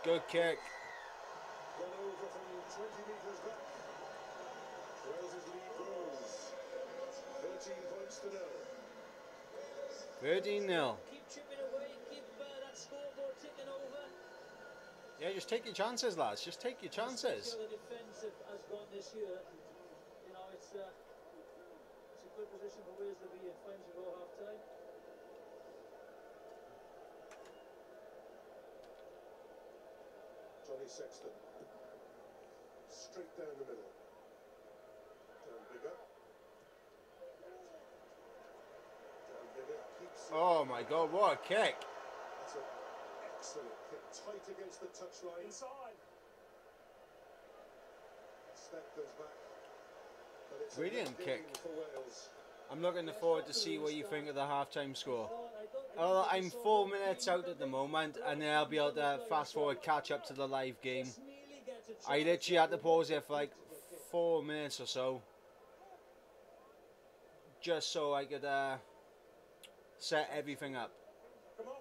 Good kick. Gone over from 20 metres back. Wales's lead grows. 13 points to 0. 13-0. Keep chipping away, keep that scoreboard ticking over. Yeah, just take your chances, lads. Just take your chances. The defence has gone this year. You know, it's a good position for Wales to be in 5 to go half time. Johnny Sexton. Straight down the middle. Dan Bigger. Dan Bigger keeps. Oh my God, what a kick! That's an excellent kick. Tight against the touchline. Inside. Step goes back. But it's Brilliant a kick. for Wales. I'm looking forward to see what you think of the half-time score. I'm 4 minutes out at the moment, and then I'll be able to fast forward, catch up to the live game. I literally had to pause it for like 4 minutes or so, just so I could set everything up. Come on.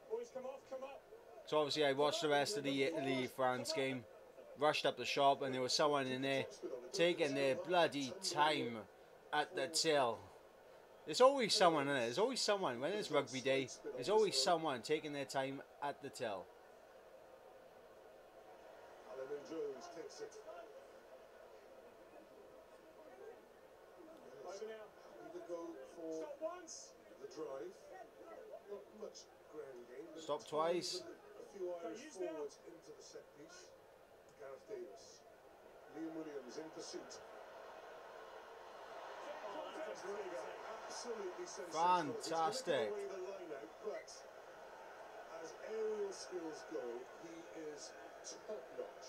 Boys, come off, come up. So obviously I watched the rest of the Italy-France game, rushed up the shop, and there was someone in there taking their bloody time at the till. There's always someone in it. There's always someone. When it's rugby day, there's always someone taking their time at the till. Alan Jones takes it. Over now. Happy to go for Stop once. the drive. Not much ground game. But Stop twice. A few Irish forwards into the set piece. Gareth Davis. Liam Williams in pursuit. Absolutely sensational. Fantastic. He's given away the line out, but as aerial skills go, he is top notch.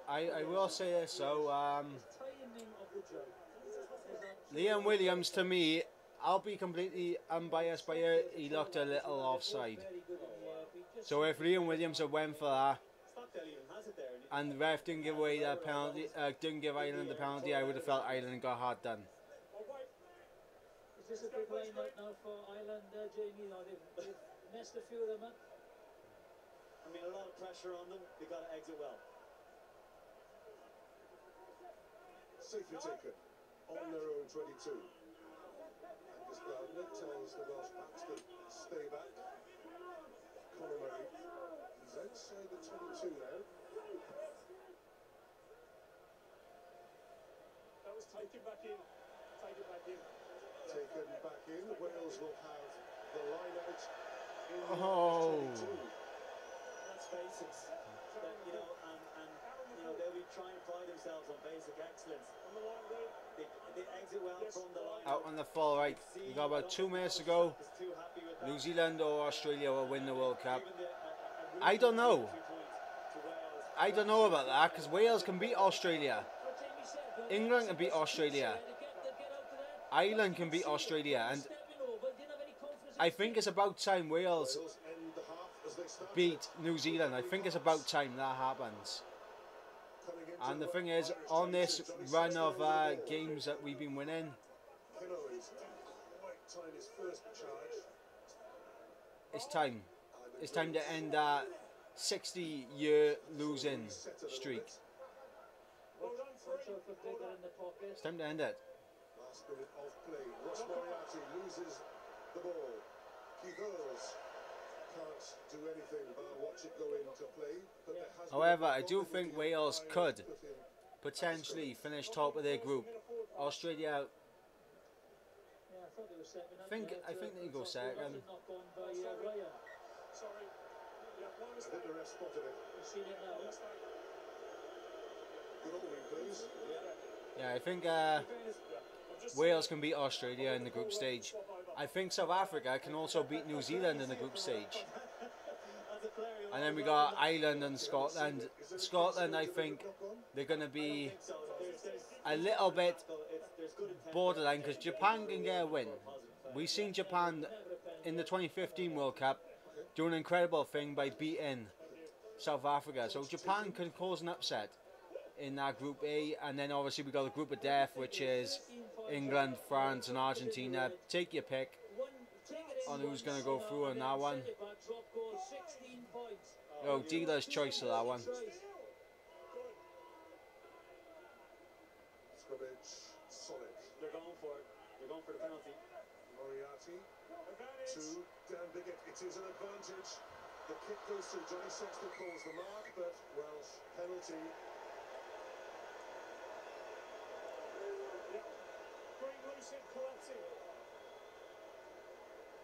I will say this, so timing of the jump is Liam Williams, to me, I'll be completely unbiased by it, he looked a little offside. very good in the air. So if Liam Williams had went for that, Stockdale even has it there. and the ref didn't give away that penalty, didn't give Ireland the penalty, I would have felt Ireland got hard done. Is this a big line out now for Ireland, Jamie? No, they've messed a few of them up. I mean, a lot of pressure on them. They got to exit well. Safely taken on their own 22. Angus Gardner tells the Welsh backs to stay back. Conor Murray, he's outside the 22 now. That was taken back in. Take it back in. Taken back in. Wales will have the line out in the Oh. 22. That's basics. That, you know, and you know, they'll be trying to pride themselves on basic excellence. On the line there. They exit well from the line. Out on the full right, we got about 2 minutes to go. New Zealand or Australia will win the World Cup. I don't know. I don't know about that, because Wales can beat Australia. England can beat Australia. Ireland can beat Australia, and I think it's about time Wales Wales end the half as they start. beat New Zealand. I think it's about time that happens. Coming into And the thing is, on this run of games that we've been winning, Keno's quite time his first charge. it's time. It's time to end that 60-year losing streak. Well done, Watch three. out for Digger in the pocket. It's time to end it. Last minute of play. Ross Moriarty loses the ball. Keith Earls can't do anything but watch it go into play. But there has However, been I do think Wales could potentially finish top of their group. Australia, Yeah, I thought they were second. I think they go second. Not gone by Ryan. Sorry. Yeah, one I mistake. think the ref spotted it. You've seen it now. Good opening, please. Yeah, I think Wales can beat Australia in the group stage. I think South Africa can also beat New Zealand in the group stage. And then we got Ireland and Scotland. Scotland, I think they're going to be a little bit borderline, because Japan can get a win. We've seen Japan in the 2015 World Cup do an incredible thing by beating South Africa. So Japan can cause an upset in that Group A, and then obviously we got the group of death, which is England, France and Argentina. Take your pick on who's going to go through on that one. Oh, dealer's choice of that one. Scrimmage solid. They're going for it. They're going for the penalty. Moriarty to Dan Biggett. It is an advantage. The kick goes through. Johnny Sexton calls the mark, but Welsh penalty. Green loose hit collapsing.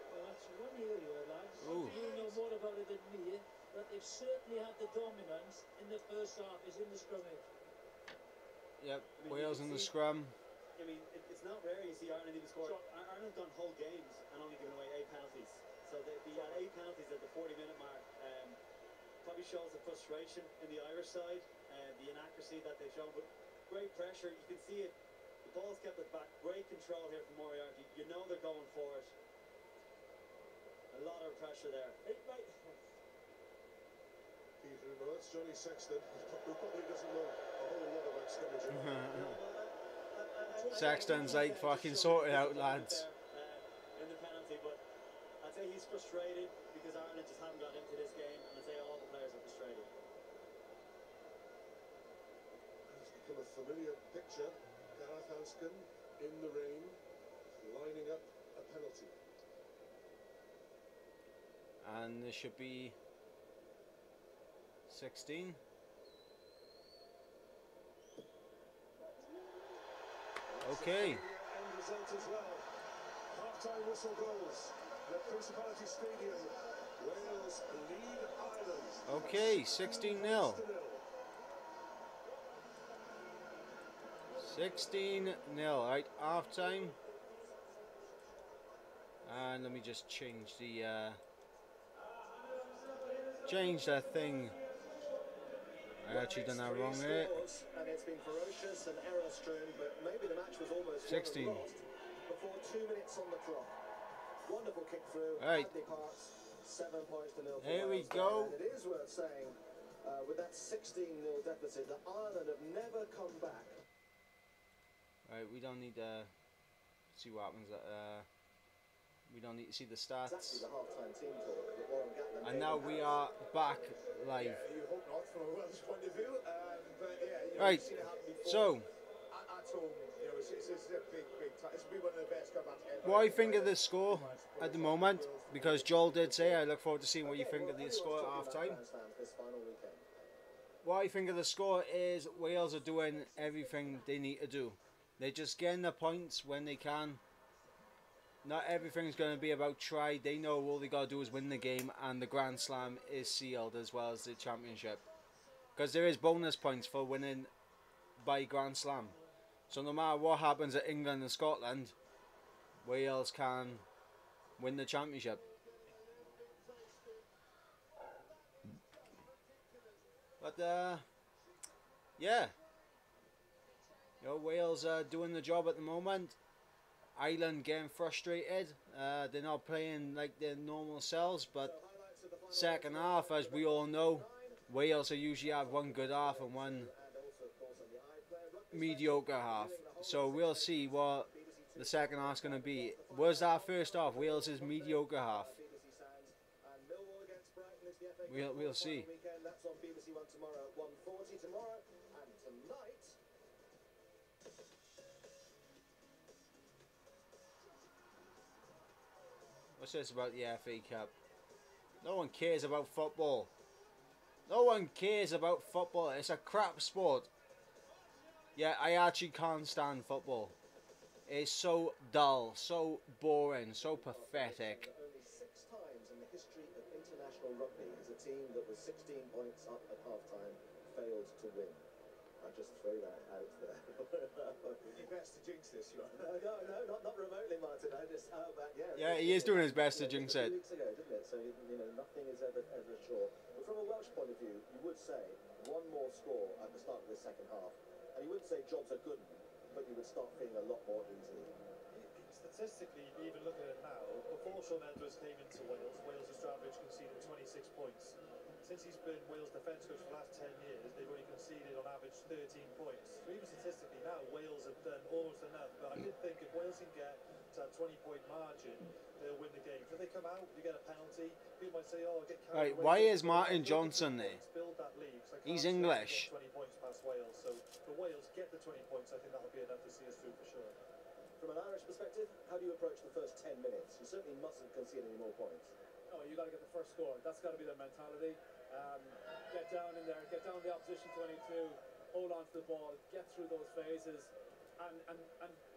Well, that's one area, lads. Ooh. You know more about it than me, but they've certainly had the dominance in the first half, is in the scrimmage. Yep, Wales in the scrum. I mean, it's not rare you see Ireland even score. Ireland's gone whole games and only given away 8 penalties. So they had 8 penalties at the 40-minute mark. Probably shows the frustration in the Irish side and the inaccuracy that they've shown. But great pressure, you can see it. The ball's kept it back. Great control here from Moriarty. You know they're going for it. A lot of pressure there. Hey, mate. Peter, no, that's Johnny Sexton, who probably doesn't know a whole lot about scrimmaging. Sexton's like, fucking sort it out, lads. In the penalty, but I'd say he's frustrated because Ireland just haven't got into this game, and I'd say all the players are frustrated. It's become a familiar picture. Gareth Hanscom in the rain, lining up a penalty. And there should be 16. Okay. End result as well. Half-time whistle goes. The Principality Stadium. Wales lead Ireland. Okay, 16-0. 16-0, right, half time. And let me just change the thing. I actually done that wrong there. And it's been ferocious and error-strewn, but maybe the match was almost 16. lost before 2 minutes on the clock. Wonderful kick through. Right. 7 points to 0. Here we go. And it is worth saying, with that 16-0 deficit, that Ireland have never come back. Right, we don't need to see what happens. We don't need to see the stats. Exactly the half-time team talk that Warren Gatland And now we are back live. Yeah, you hope not from a Welsh point of view, but yeah, you know, Right, you've seen it happen before. so At home, you know, it's a big time. It's been one of the best comebacks ever. what do you think of the score at the moment? Because Joel did say, I look forward to seeing what you think of the score at half time. What I think of the score is Wales are doing everything they need to do. They're just getting the points when they can. Not everything's going to be about try. They know all they got to do is win the game, and the Grand Slam is sealed as well as the championship. Because there is bonus points for winning by Grand Slam. So no matter what happens at England and Scotland, Wales can win the championship. But yeah, you know, Wales are doing the job at the moment. Ireland getting frustrated. They're not playing like their normal selves. But second half, as we all know, Wales will usually have one good half and one mediocre half. So we'll see what the second half's going to be. Was that first half Wales' mediocre half? We'll see. That's on BBC One tomorrow at 1:40 tomorrow, and tonight. What's this about the FA Cup? No one cares about football. No one cares about football. It's a crap sport. Yeah, I actually can't stand football. It's so dull, so boring, so pathetic. Only 6 times in the history of international rugby has a team that was 16 points up at half-time failed to win. I just throw that out there. Your best to jinx this, you are. No, not remotely, Martin. I just, Yeah, he is doing his best to jinx it. 2 weeks ago, didn't it? So, you know, nothing is ever sure. But from a Welsh point of view, you would say one more score at the start of the second half, and you wouldn't say jobs are good, but you would start feeling a lot more easily. Statistically, even looking at it now, before Sean Edwards came into Wales, Wales has average conceded 26 points. Since he's been Wales defence coach for the last 10 years, they've only conceded on average 13 points. So even statistically now, Wales have done almost enough. But I did think if Wales can get to that 20-point margin, they'll win the game. If they come out, you get a penalty. People might say, "Oh, get carried away." Why is Martin Johnson there? Build that lead, He's English. 20 points past Wales. So for Wales, get the 20 points. I think that'll be enough to see us through for sure. From an Irish perspective, how do you approach the first 10 minutes? You certainly mustn't concede any more points. Oh, you got to get the first score. That's got to be their mentality. Get down in there, get down the opposition 22, hold on to the ball, get through those phases, and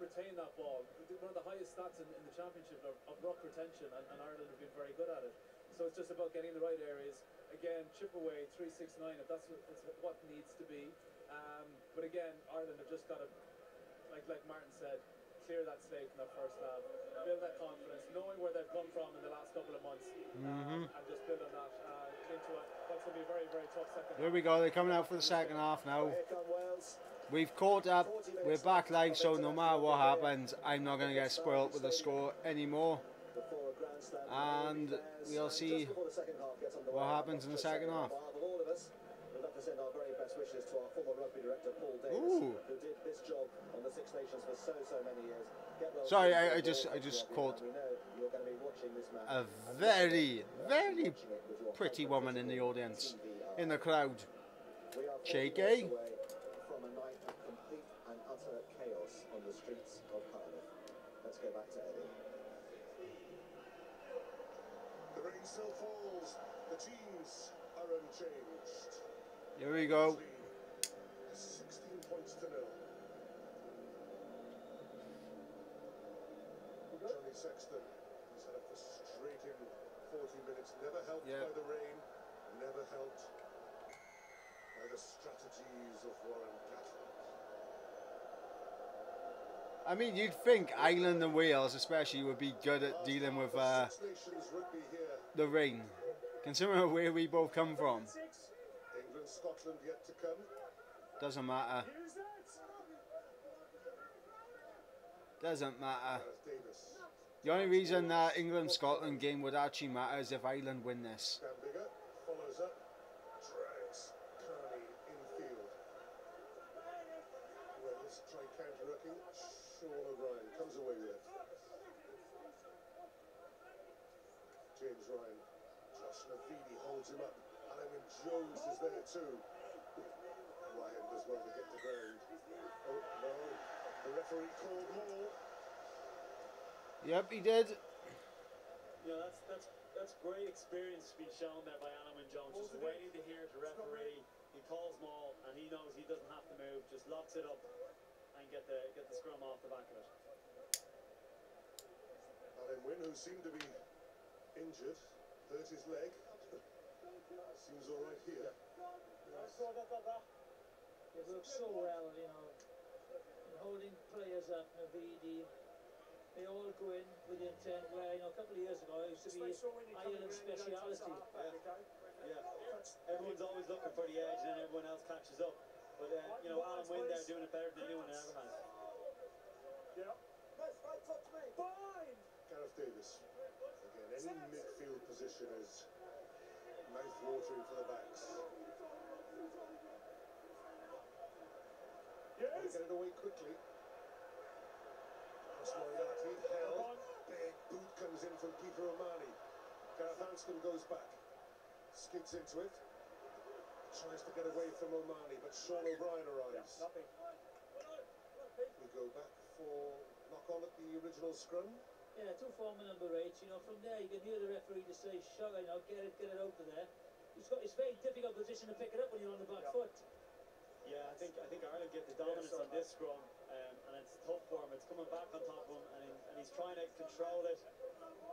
retain that ball. One of the highest stats in the championship of ruck retention, and Ireland have been very good at it. So it's just about getting the right areas. Again, chip away 3-6-9 if that's what needs to be. But again, Ireland have just got to, like Martin said, clear that slate in that first half, build that confidence, knowing where they've come from in the last couple of months, and just build on that into it. That's going to be a very, very tough second half. Here we go, they're coming out for the second half now. Here come Wales. We've caught up, we're back live, so no matter what happens, I'm not going to get spoiled with the score anymore. And we'll see what happens in the second half. We'd like to send our very best wishes to our former rugby director, Paul Davis, Ooh. who did this job on the Six Nations for so many years. Sorry, I just caught a very, very pretty woman in the audience, in the crowd. Cheeky. From a night of complete and utter chaos on the streets of to go back to Eddie. The rain still falls. The teams are unchanged. Here we go. 16 points to 0. Johnny Sexton, he's had a frustrating 40 minutes, never helped by the rain, never helped by the strategies of Warren Gatland. I mean, you'd think Ireland and Wales especially would be good at dealing with the rain, considering where we both come from. England, Scotland yet to come. Doesn't matter. Doesn't matter. The only reason that England-Scotland game would actually matter is if Ireland win this. Bigger, follows up, drags Carney infield. Wales try counter-rucking. Sean O'Brien comes away with it. James Ryan, Josh Navidi holds him up. Alan Jones is there too. Ryan does well to get to ground. Oh no, the referee called more. Yep, he did. You know, that's great experience being shown there by Alan Jones. Just waiting to hear the referee. He calls maul, and he knows he doesn't have to move. Just locks it up and get the scrum off the back of it. Alan Wynne, who seemed to be injured, hurt his leg. Seems all right here. It works so well, you know, in holding players up, Navidi. They all go in with the intent where, you know, a couple of years ago it used to be Ireland's speciality. Yeah. Everyone's always looking for the edge and then everyone else catches up. But, you know, Alan Wynne there doing it better than anyone ever has. Yeah. Fine. Gareth Davis. Again, any midfield position is mouth-watering for the backs. Yes. Get it away quickly. Moriarty held. Big boot comes in from Peter O'Mahony. Gareth Hanscom goes back. Skids into it. Tries to get away from O'Mahony, but Sean O'Brien arrives. Nothing. We go back for knock-on at the original scrum. Yeah, to former number 8, you know, from there you can hear the referee just say, shut it, you know, get it out of there. It's a very difficult position to pick it up when you're on the back foot. Yeah, I think Ireland get the dominance on this scrum, and it's tough for him. It's coming back on top of him, and he's trying to control it.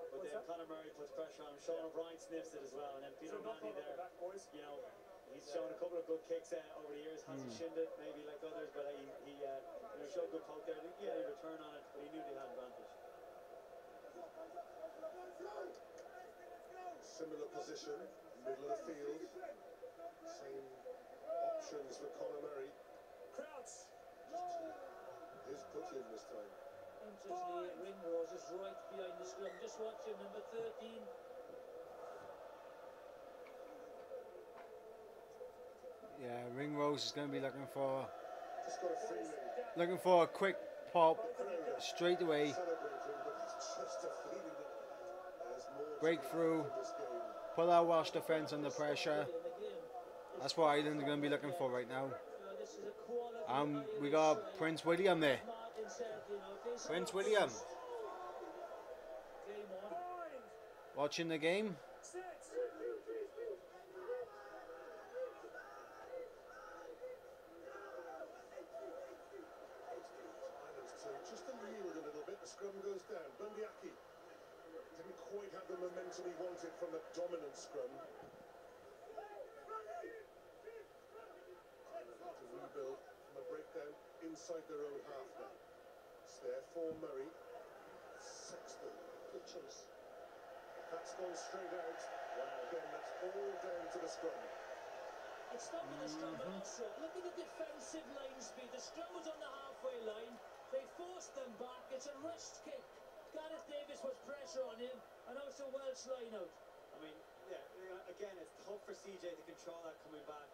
But then Conor Murray puts pressure on him. Sean O'Brien sniffs it as well, and then Peter O'Mahony there, you know, he's shown a couple of good kicks over the years. Hasn't shinned it maybe like others, but he you know, showed good poke there. Yeah, he return on it, but he knew they had advantage. Similar position, middle of the field. Same options for Conor Murray. Crouch. His put in this time. Interestingly, Ringrose is right behind the scrum. Just watch him, number 13. Yeah, Ringrose is going to be looking for Just got a feeling. a quick pop straight away. Just a feeling that there's more Breakthrough. to this game. Put our Welsh defence under pressure. That's what Ireland are going to be looking for right now. We got Prince William there. Prince William. Watching the game. Just to yield a little bit, the scrum goes down. Bundyaki didn't quite have the momentum he wanted from the dominant scrum. To rebuild from a breakdown inside their own half now. It's there for Murray. Sexton. Good chase. That's gone straight out. Again, that's all down to the scrum. It's not with the scrum, but also look at the defensive line speed. The scrum was on the halfway line. They forced them back. It's a rushed kick. Gareth Davis was pressure on him, and also Welsh line out. I mean, yeah, again, it's tough for CJ to control that coming back.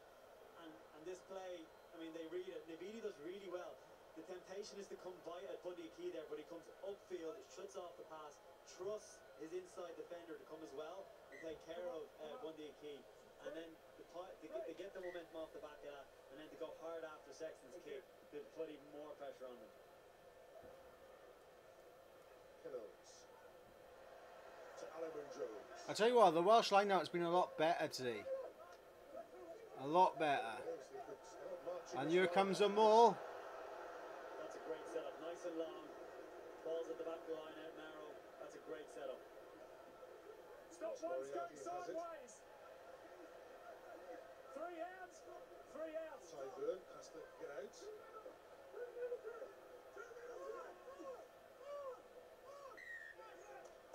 And this play, I mean, they read it. Navidi does really well. The temptation is to come by at Bundy Key there, but he comes upfield, it shuts off the pass, trusts his inside defender to come as well and take care of Bundy Key. And then to get the momentum off the back of that, and then to go hard after Sexton's kick to put even more pressure on them. I tell you what, the Welsh line has been a lot better today. A lot better. And here comes the maul. That's a great setup, nice and long. Balls at the back of the line, out narrow. That's a great setup. Stop one's going sideways. 3 out. 3 out. Tyburn has to get out.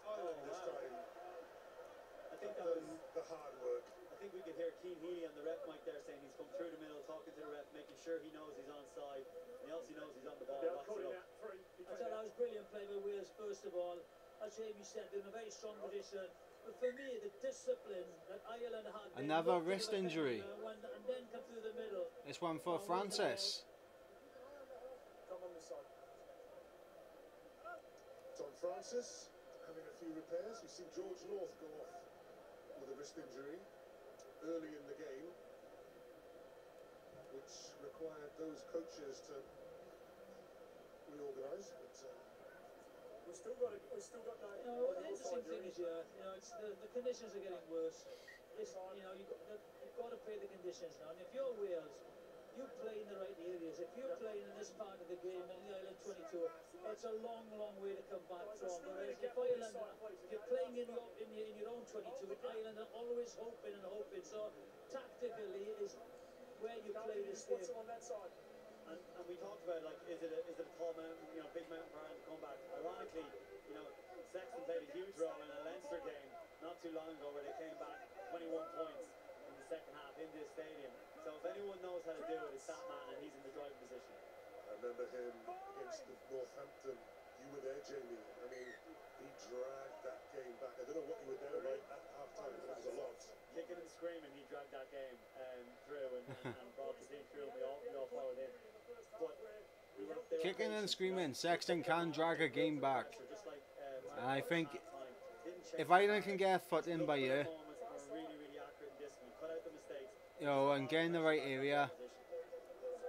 Ireland this time. I think that was the hard work. I think we could hear Keane Healy on the ref mic there saying he's come through the middle, talking to the ref, making sure he knows he's onside. And he also knows he's on the ball. They're Locks calling it out up. 3. I thought that was brilliant play by Wales, first of all. As Jamie said, they're in a very strong position. But for me, the discipline that Ireland had... Another wrist injury. And then come through the middle. This one for Francis. Come on this side. Tom Francis having a few repairs. We've seen George North go off with a wrist injury early in the game, which required those coaches to reorganise. But We've still got no. You know, the interesting thing is, it's the conditions are getting worse. You've got to play the conditions now. And if you're Wales, you play in the right areas. If you're playing in this part of the game in the Island 22, it's a long, long way to come back from. Whereas if Ireland, if you're playing in your own 22, Ireland are always hoping and hoping. So tactically is where you play this game. On that side. And we talked about, like, is it a tall mountain, big mountain for Ireland to come back? Ironically, Sexton played a huge role in a Leinster game not too long ago where they came back 21 points in the second half in this stadium. So if anyone knows how to do it, it's that man, and he's in the driving position. I remember him against Northampton. You were there, Jamie. I mean, he dragged that game back. I don't know what you were there about at half-time, but it was a lot. Kicking and screaming, he dragged that game through and brought the team through, and we all followed in. But Kicking and screaming, Sexton can drag a game back. And I think if Ireland can get a foot in by here, and get in the right area,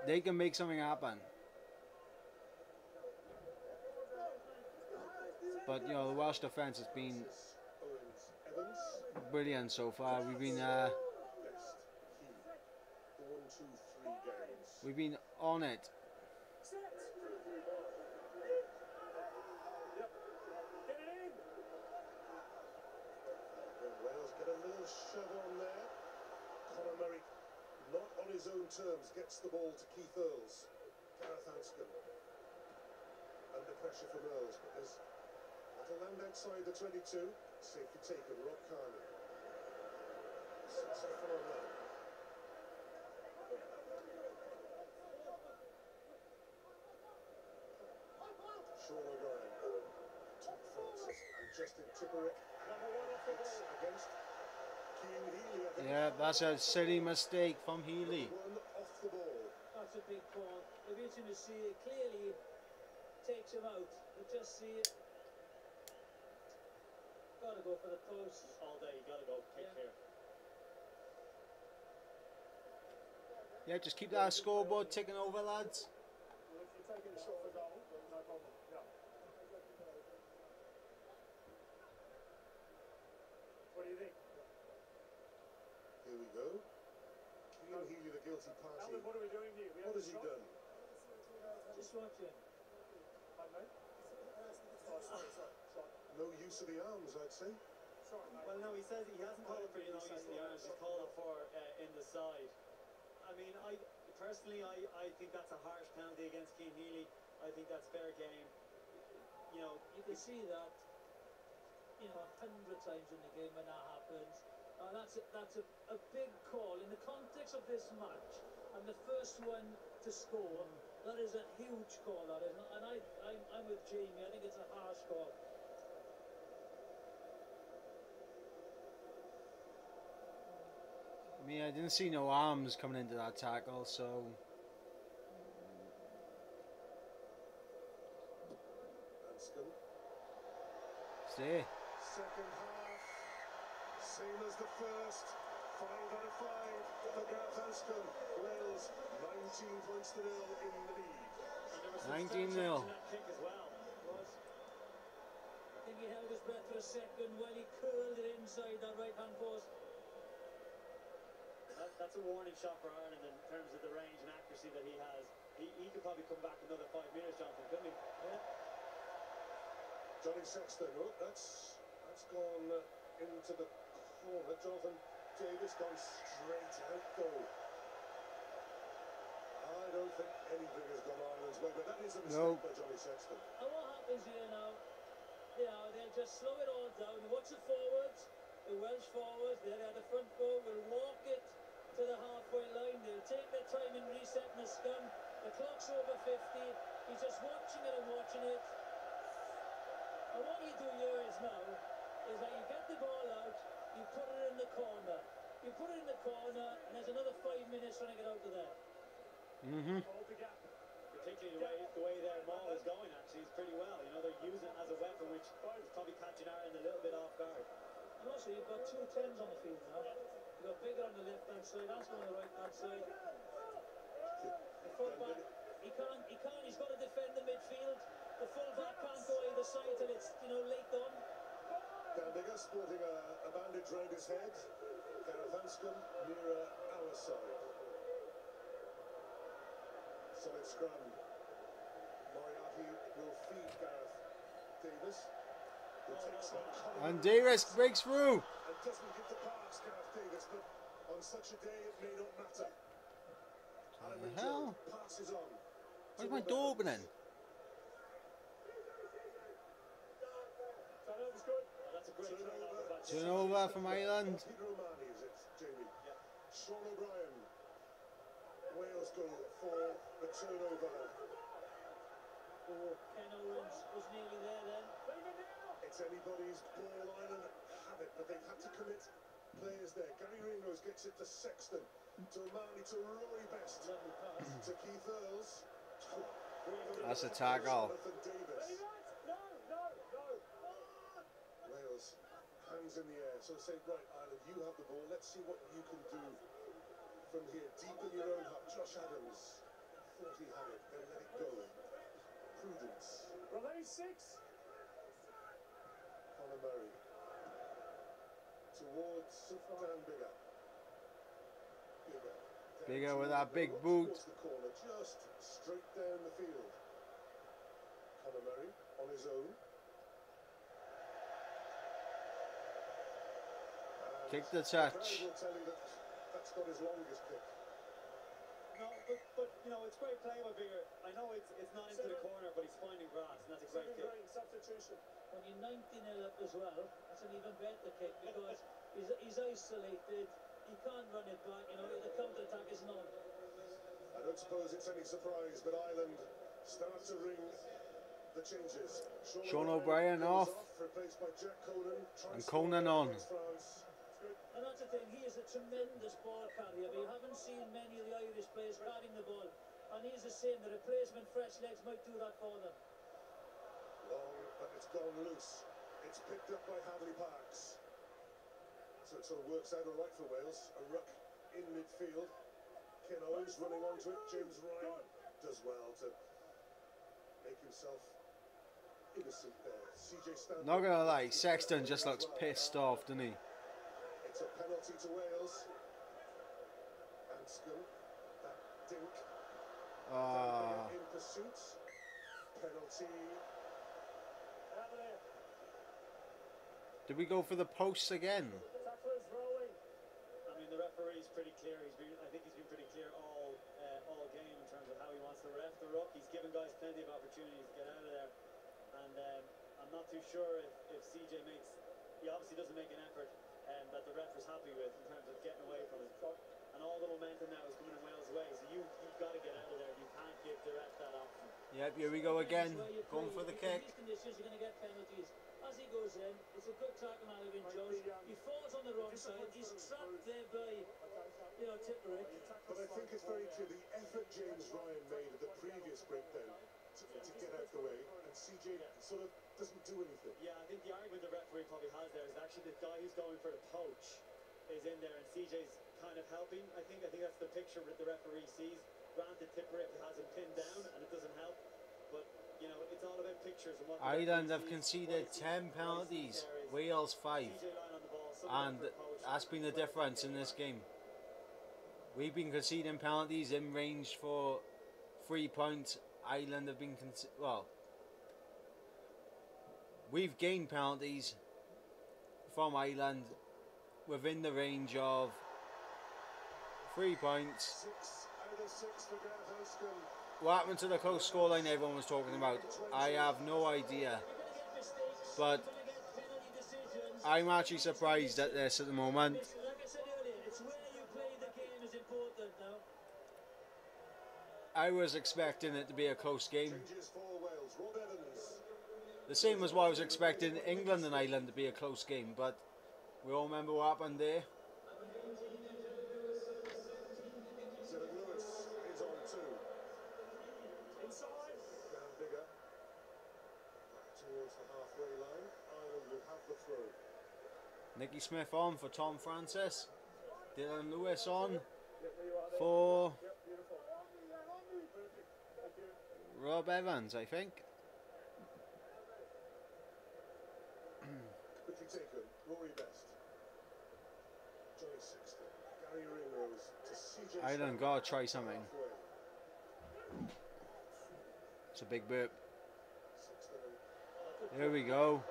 they can make something happen. But the Welsh defence has been brilliant so far. We've been on it. Wales get a little shove on there. Conor Murray, not on his own terms, gets the ball to Keith Earls. Gareth Anscombe under pressure from Earls, but there's a land outside the 22. Safety taken, Rob Carney. Sits off on that. Sean O'Brien, Tom Francis, and Justin Tipperick. It's against Keane Healy. Yeah, that's a silly mistake from Healy. One off the ball. That's a big call. The beauty to see it clearly takes him out. But just see it. Gotta go for the post all day. Gotta go kick here. Yeah, just keep that scoreboard ticking over, lads. Well, if you're taking a shot for goal, no problem. Yeah. What do you think? Here we go. Keane Healy, the guilty party. Alan, what are we doing here? What has he done? Just watching. No use of the arms, I'd say. Sorry, mate. Well, no, he says he hasn't called for use of the arms. He's called for in the side. I mean, I think that's a harsh penalty against Keane Healy. I think that's fair game. You can see that 100 times in the game when that happens. That's a big call in the context of this match, and the first one to score. That is a huge call, that is, and I'm with Jamie. I think it's a harsh call. I mean, I didn't see no arms coming into that tackle, so. Anscombe. Stay. Second half, same as the first. 5 out of 5 for Gareth Anscombe. Wales 19 points to 0 in the lead. And there was 19-0. that kick as well. I think think he held his breath for a second when he curled it inside that right-hand post. That's a warning shot for Ireland in terms of the range and accuracy that he has. He could probably come back another 5 minutes, Jonathan, couldn't he? Yeah. Johnny Sexton, oh, that's gone into the corner. Jonathan Davis gone straight out though. I don't think anything has gone Ireland's way, but that is a mistake by Johnny Sexton. And what happens here now? They'll just slow it all down. Watch the forwards, the Welsh forwards, they're at the front row, will walk it to the halfway line. They'll take their time in resetting the scum. The clock's over 50. He's just watching it and watching it. And what you do here is now is that you get the ball out, you put it in the corner. You put it in the corner, and there's another 5 minutes trying to get out of there. Hold the gap. Particularly the way their maul is going, actually, is pretty well. You know, they're using it as a weapon, which is probably catching Ireland a little bit off guard. And also, you've got 2 10s on the field now. You've got Bigger on the left-hand side, Aston on the right-hand side. The fullback, he can't, he's got to defend the midfield. The fullback can't go either side till it's, late on. Dan Bigger sporting a bandage round his head. Gareth Hanscom nearer our side. Solid scrum. Moriarty will feed Gareth Davis. And Davis breaks through. And doesn't get the pass, Gareth Davis, but on such a day it may not matter. What the hell? Passes on. Where's my door opening? Turnover's good. Oh, that's a great turnover. Turnover from Ireland. Peter O'Mahony, is it, Jamie? Yeah. Sean O'Brien. Wales go for the turnover. Oh, Ken Owens was nearly there then. It's anybody's ball. Ireland have it, but they've had to commit players there. Gary Ringrose gets it to Sexton, to O'Mahony, to Rory Best, to Keith Earls. That's a tackle. Wales, hands in the air. So say, right, Ireland, you have the ball. Let's see what you can do from here, deep in your own half. Josh Adams thought he had it, then let it go. Prudence. Release 6. Conor Murray towards Dan Bigger. Bigger with that big boot. The corner, just straight down the field. Conor Murray on his own. Kick the touch. Will tell you that that's not his longest kick. No, but it's great play by Bigger. I know it's not into the corner, but he's finding grass, and that's a great kick. Substitution. When you're 19-0 up as well, that's an even better kick because he's isolated. He can't run it back. The counter-attack isn't on. I don't suppose it's any surprise, but Ireland start to ring the changes. Sean O'Brien off. Replaced by Jack Conan. And Conan on. And that's the thing, he is a tremendous ball carrier, but you haven't seen many of the Irish players carrying the ball. And he's the same, the replacement fresh legs might do that for them. Long, but it's gone loose. It's picked up by Hadley Parks. So it sort of works out all right for Wales. A ruck in midfield. Ken Owens running onto it. James Ryan does well to make himself innocent there. CJ Stanley. Not gonna lie, Sexton just looks pissed off, doesn't he? It's a penalty to Wales. Hanscom, that dink. In pursuit. Penalty. Did we go for the posts again? Tackler's rolling. I mean, the referee's pretty clear. I think he's been pretty clear all game in terms of how he wants to ref the ruck. He's given guys plenty of opportunities to get out of there. And I'm not too sure if CJ he obviously doesn't make an effort that the ref was happy with in terms of getting away from it. And all the momentum now is coming in Wales' way, so you've got to get out of there. You can't give the ref that option. Yep, here we go again. Going for the kick. In these conditions, you're going to get penalties. As he goes in, it's a good tackle out of Jones. He falls on the wrong side. He's trapped there by, Tipperick. But I think it's very clear the effort James Ryan made at the previous breakdown to get out the way, and CJ sort of doesn't do anything. Yeah, I think the argument the referee probably has there is actually the guy who's going for the poach is in there, and CJ's kind of helping. I think that's the picture that the referee sees. Granted, Tipperick has him pinned down, and it doesn't help. But you know, it's all about pictures and what. Ireland have conceded 10 penalties, Wales 5, and that's been the difference in this game. We've been conceding penalties in range for 3 points. Ireland have been we've gained penalties from Ireland within the range of 3 points. 6 out of 6 for Gareth Anscombe. What happened to the close scoreline everyone was talking about? I have no idea. But I'm actually surprised at this at the moment. Like I said earlier, it's where you play the game is important now. I was expecting it to be a close game. Changes for Wales. Rob Evans. The same as what I was expecting England and Ireland to be a close game, but we all remember what happened there. Dylan Lewis is on 2. Inside. Down bigger. Back towards the halfway line. Ireland will have the throw. Nicky Smith on for Tom Francis. Dylan Lewis on Yep, there you are there. for Yep, beautiful. Perfect. Thank you. Rob Evans, I think. Quickly taken. Rory Best. Johnny Sexton. Gary Ringrose to CJ. Ireland gotta try something. Halfway. It's a big burp. Sexton and There we go.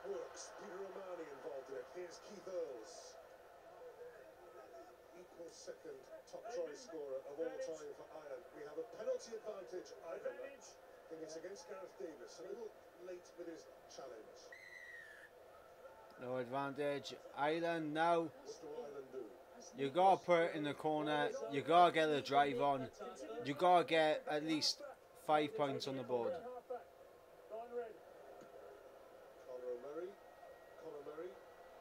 Luke Works. Peter O'Mahony involved in it. Here's Keith Earls. Equal second top try scorer of all time for Ireland. We have a penalty advantage. Ireland. I think it's against Gareth Davis. A little late with his challenge. No advantage. Ireland now. What do Ireland do? You gotta put it in the corner. You gotta get a drive on. You gotta get at least 5 points on the board. Halfback. Line red. Conor Murray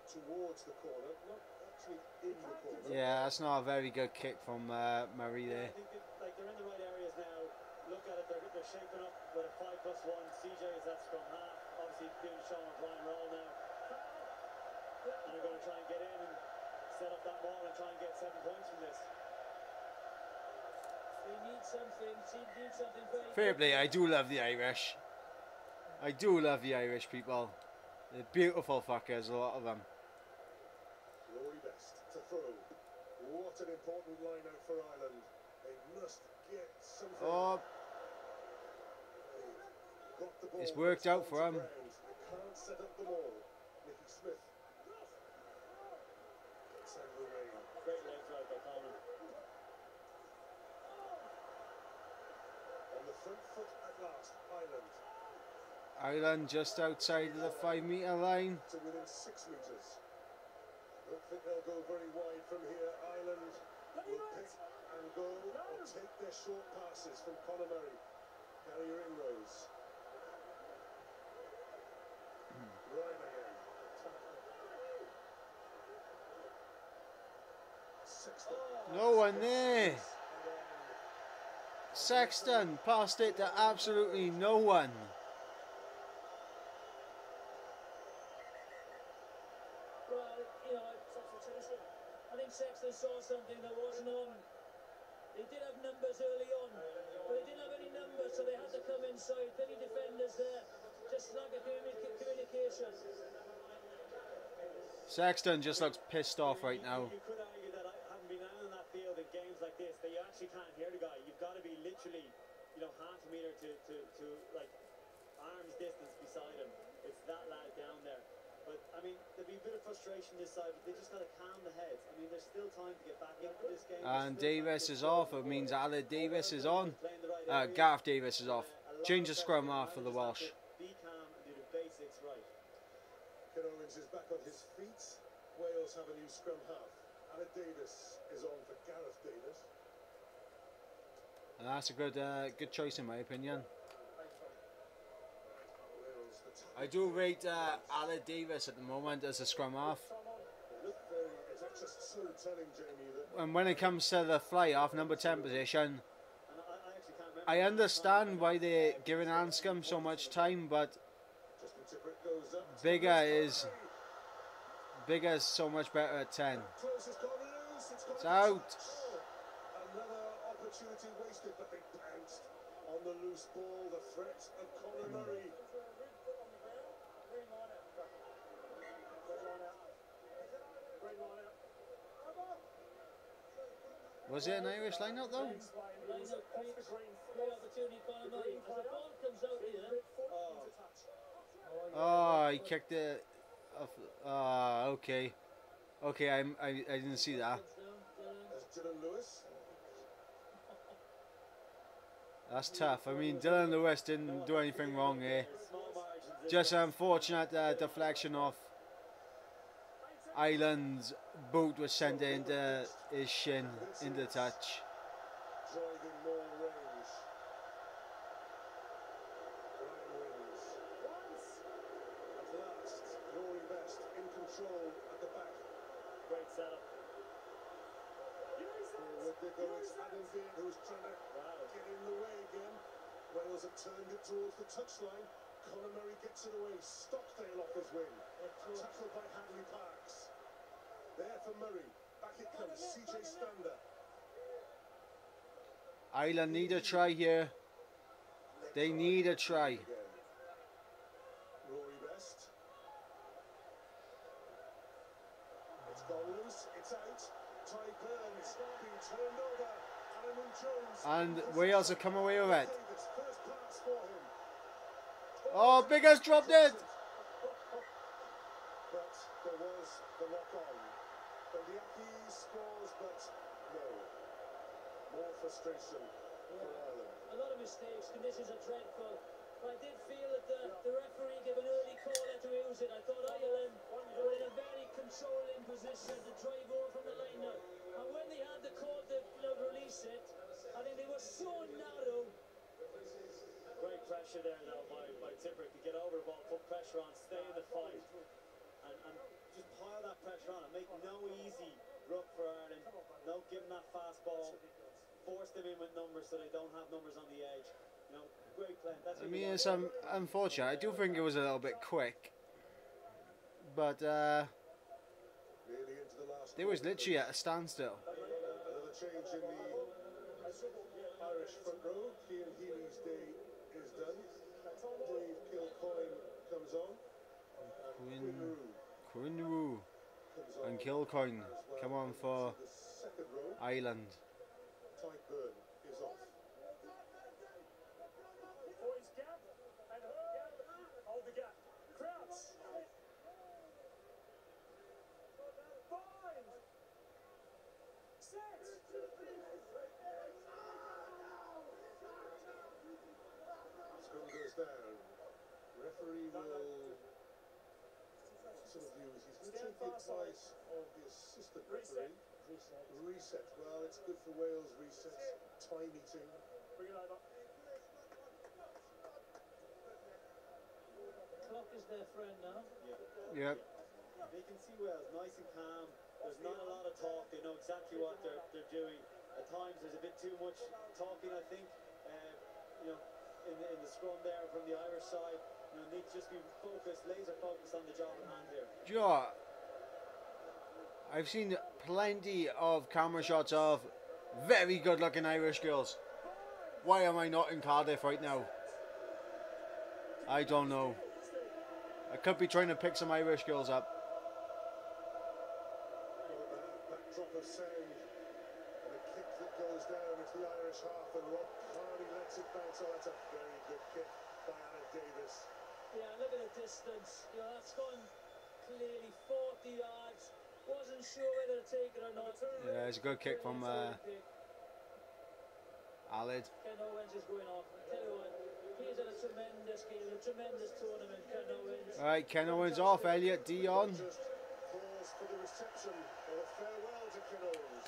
towards the corner, not actually in the corner. Yeah, that's not a very good kick from Murray there. I think that, like, they're in the right areas now. Look at it, they're shaping up with a 5+1. CJ is that scrum half. Obviously doing show on Ryan Roll now. And they're going to try and get in and set up that ball and try and get 7 points from this. They need something very Fair play, I do love the Irish. I do love the Irish people. They're beautiful fuckers, a lot of them. Rory Best to throw. What an important line out for Ireland. They must get something. Oh, They've got the ball. it's worked out for 'em. They can't set up the ball. Nicky Smith. Gets out of the way. Great leg drive by Conan. On the front foot at last, Ireland Ireland just outside of the 5 metre line. to within 6 metres. Don't think they'll go very wide from here. Ireland will pick and go or take their short passes from Conor Murray. Gary Ringrose. Ryan again. Sexton. No one there. Sexton passed it to absolutely no one. Well, you know, I think Sexton saw something that wasn't on. They did have numbers early on, but they didn't have any numbers, so they had to come inside. Plenty defenders there, just lack of communication. Sexton just looks pissed off right now. You could argue that I haven't been out on that field in games like this, that you actually can't hear the guy. You've got to be literally, you know, half a metre to like arm's distance beside him. It's that lad down there. But I mean, there'll be a bit of frustration this side, but they just got to calm the heads. I mean, there's still time to get back into this game. And Davis is off. It means Aled Davis is on. Gareth Davis is off. Change the scrum half for the Welsh. Be calm and do the basics right. Ken Owens is back on his feet. Wales have a new scrum half. Aled Davis is on for Gareth Davis. And that's a good choice in my opinion. Wales, the top. I do rate Aled Davis at the moment as a scrum half. Look very, it's just so telling, Jamie, that And when it comes to the fly half, number 10 position, And I actually can't remember. I understand why they're giving Anscombe so much time, but Justin Tippett goes up. Bigger's so much better at 10. Close, it's gone loose. It's out. Another opportunity wasted, but they pounced On the loose ball, the threat of Conor Murray. Was it an Irish line-out though? Line-out creeps. Great opportunity, Conor Murray. As the ball comes out here. Oh, he kicked it off. Ah, okay. Okay, I didn't see that. As Dylan Lewis. That's tough. I mean, Dylan Lewis didn't do anything wrong here. Just an unfortunate deflection off Ireland's boot was sent into his shin in the touch. Driving more range. Ryan wins. At last, Rory Best in control at the back. Great setup. With the goal, it's Adam Beard who's trying to get in the way again. Wales have turned it towards the touchline. Conor Murray gets it away. Stockdale off his wing. Tackled by Hadley Parks. There for Murray. Back it comes. CJ Stander. Ireland need a try here. They need a try. Rory Best. It's gone loose. It's out. Ty Burns being turned over. Alan Jones. And Wales have come away with it. First pass for him. Oh, Bigger's dropped it. But there was the lock on. Baliaki scores, but no. More frustration for Ireland. A lot of mistakes. Conditions are dreadful. But I did feel that the referee gave an early corner to use it. I thought Ireland were in a very controlling position to drive over from the line now. And when they had the call to release it, I think they were so narrow. Great pressure there though by Tipperick to get over the ball, put pressure on, stay in the fight, and just pile that pressure on and make no easy ruck for Ireland. No giving that fast ball, force them in with numbers so they don't have numbers on the edge. You know, great play. That's I mean, it's unfortunate. I do think it was a little bit quick, but Nearly into the last they was literally at a standstill. Another change in the Irish front row. Cian Healy's day is done. Dave Kilcoyne comes on. Quinroo Comes on and Kilcoyne as well. come on for The second row. Ireland. Ty Burn is off. Boys gap and hold the gap. Crouch. Bind. Set. Scrum goes down. Referee will. Some of you, he's going to take the advice of the assistant referee. Reset. Well, it's good for Wales. Reset. Tie meeting. Bring it over. Clock is their friend now. Yep. They can see Wales nice and calm. There's not a lot of talk. They know exactly what they're doing. At times there's a bit too much talking, I think. You know, in the scrum there from the Irish side. You know, need to just be focused, laser focused on the job at hand here. Do you know what? I've seen plenty of camera shots of very good looking Irish girls. Why am I not in Cardiff right now? I don't know. I could be trying to pick some Irish girls up. Backdrop of sound. And a kick that goes down into the Irish half. And Rob Carney lets it bounce. Oh, that's a very good kick by Anna Davis. Yeah, look at the distance. You know, that's gone clearly 40 yards. Wasn't sure whether to take it or not. Yeah, it's a good kick from Alid. Ken Owens is going off. I tell you what, he's had a tremendous game, a tremendous tournament, Ken Owens. Alright, Ken Owens off, Elliot Dion. Just pause for the reception or a farewell to Ken Owens.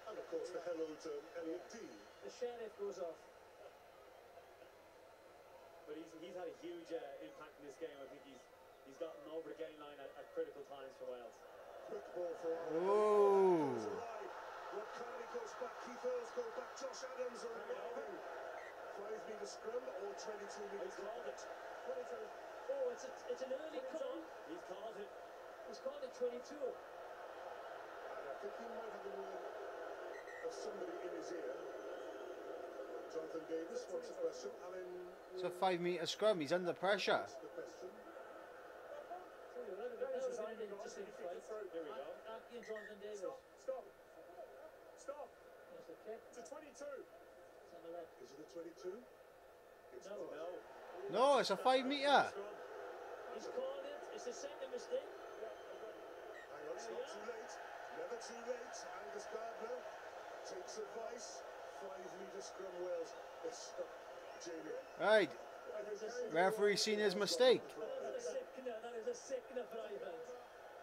And of course the hello to Elliot D. The sheriff goes off. But he's had a huge impact in this game. I think he's gotten over the game line at critical times for Wales. Quick ball for Oh. Rob Carney goes back, Keith Earls goes back, Josh Adams arriving. 5-metre scrum or 22 metres. He's called it. 22. Oh, it's an early call. He's called it. He's called it 22. think he might have a word of somebody in his ear. Jonathan Davis wants a question. Alan. It's a 5 metre scrum. He's under pressure. The question. Here we go. Jonathan Davis. Stop. Stop. That's a kick. It's a 22. Let's have a look. Is it a 22? It's No. not. No, it's a 5 metre. He's called it. It's a second mistake. Hang on, it's not too late. Never too late. Angus Gardner takes advice. 5 metre scrum Wales. They stop Jamie. Right. Referee seen his mistake. That is a sickener. That is a sickener for Ivan.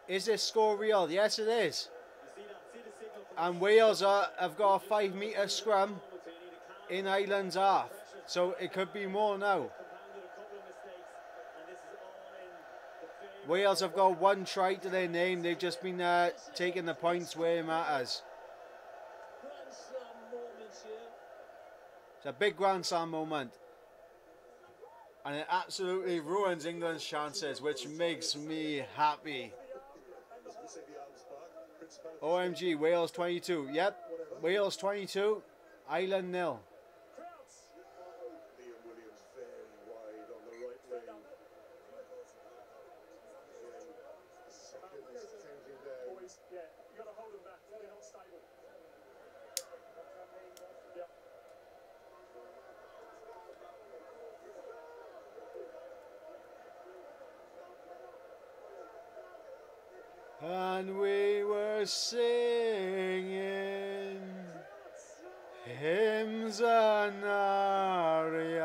Is this score real? Yes, it is. You see that? See the signal from And Wales have got a 5 metre scrum so you need a calm in Ireland's half. So it could be more now. compounded a couple of mistakes, and this is all in the favour. Wales have got 1 try to their name. They've just been taking the points where it matters. Grand slam moments here. It's a big Grand Slam moment. And it absolutely ruins England's chances, which makes me happy. As we say, the arms back. Principality. OMG, Wales 22. Yep, Wales 22, Ireland 0. Liam Williams very wide on the right lane. Again, seconds changing down. Boys, yeah, you got to hold them back. They're not stable. Yeah. And we were singing hymns and arias,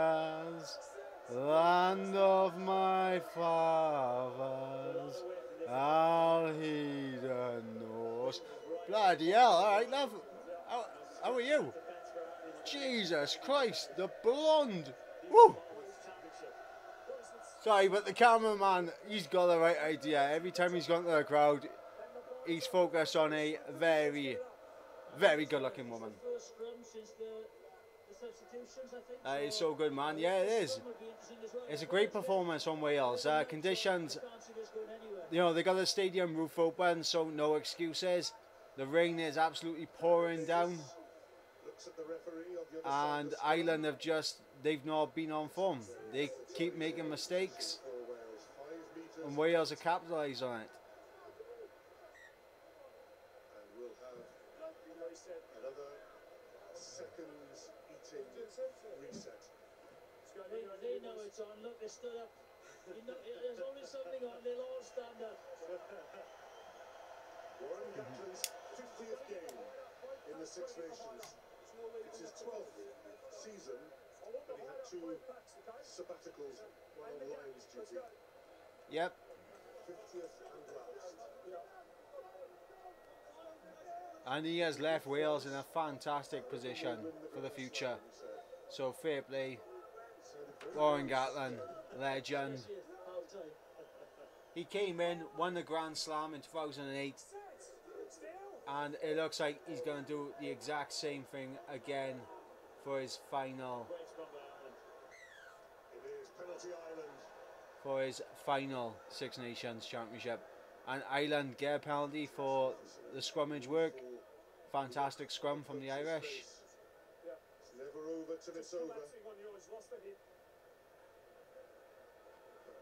land of my fathers, I'll heed and knows. Bloody hell, alright love. How are you? Jesus Christ, the blonde. Woo! Sorry, but the cameraman, he's got the right idea. Every time he's gone to the crowd, he's focused on a very, very good-looking woman. First scrum since the substitutions, I think. That is so good, man. Yeah, it is. It's a great performance from Wales. Conditions, Can't see this going anywhere. you know, they got the stadium roof open, so no excuses. The rain is absolutely pouring down, Looks at the referee on the other and side. Ireland have they've not been on form. They keep making mistakes, For Wales, 5 metres. and Wales have capitalised on it. And we'll have another seconds eating reset. They know it's on. Look, they stood up. You know, there's always something on. They'll all stand up. Warren Gatland's 50th game in the Six Nations. It's his 12th season, but he had 2 sabbaticals while on Lions duty. Yep. 50th and last. And he has left Wales in a fantastic position for the future. So fair play. Warren Gatland, legend. Half-time. He came in, won the Grand Slam in 2008, and it looks like he's going to do the exact same thing again for his final, It is penalty Ireland. for his final Six Nations Championship. And Ireland get a penalty for the scrummage work. Fantastic scrum from the Irish. It's never over till it's over. But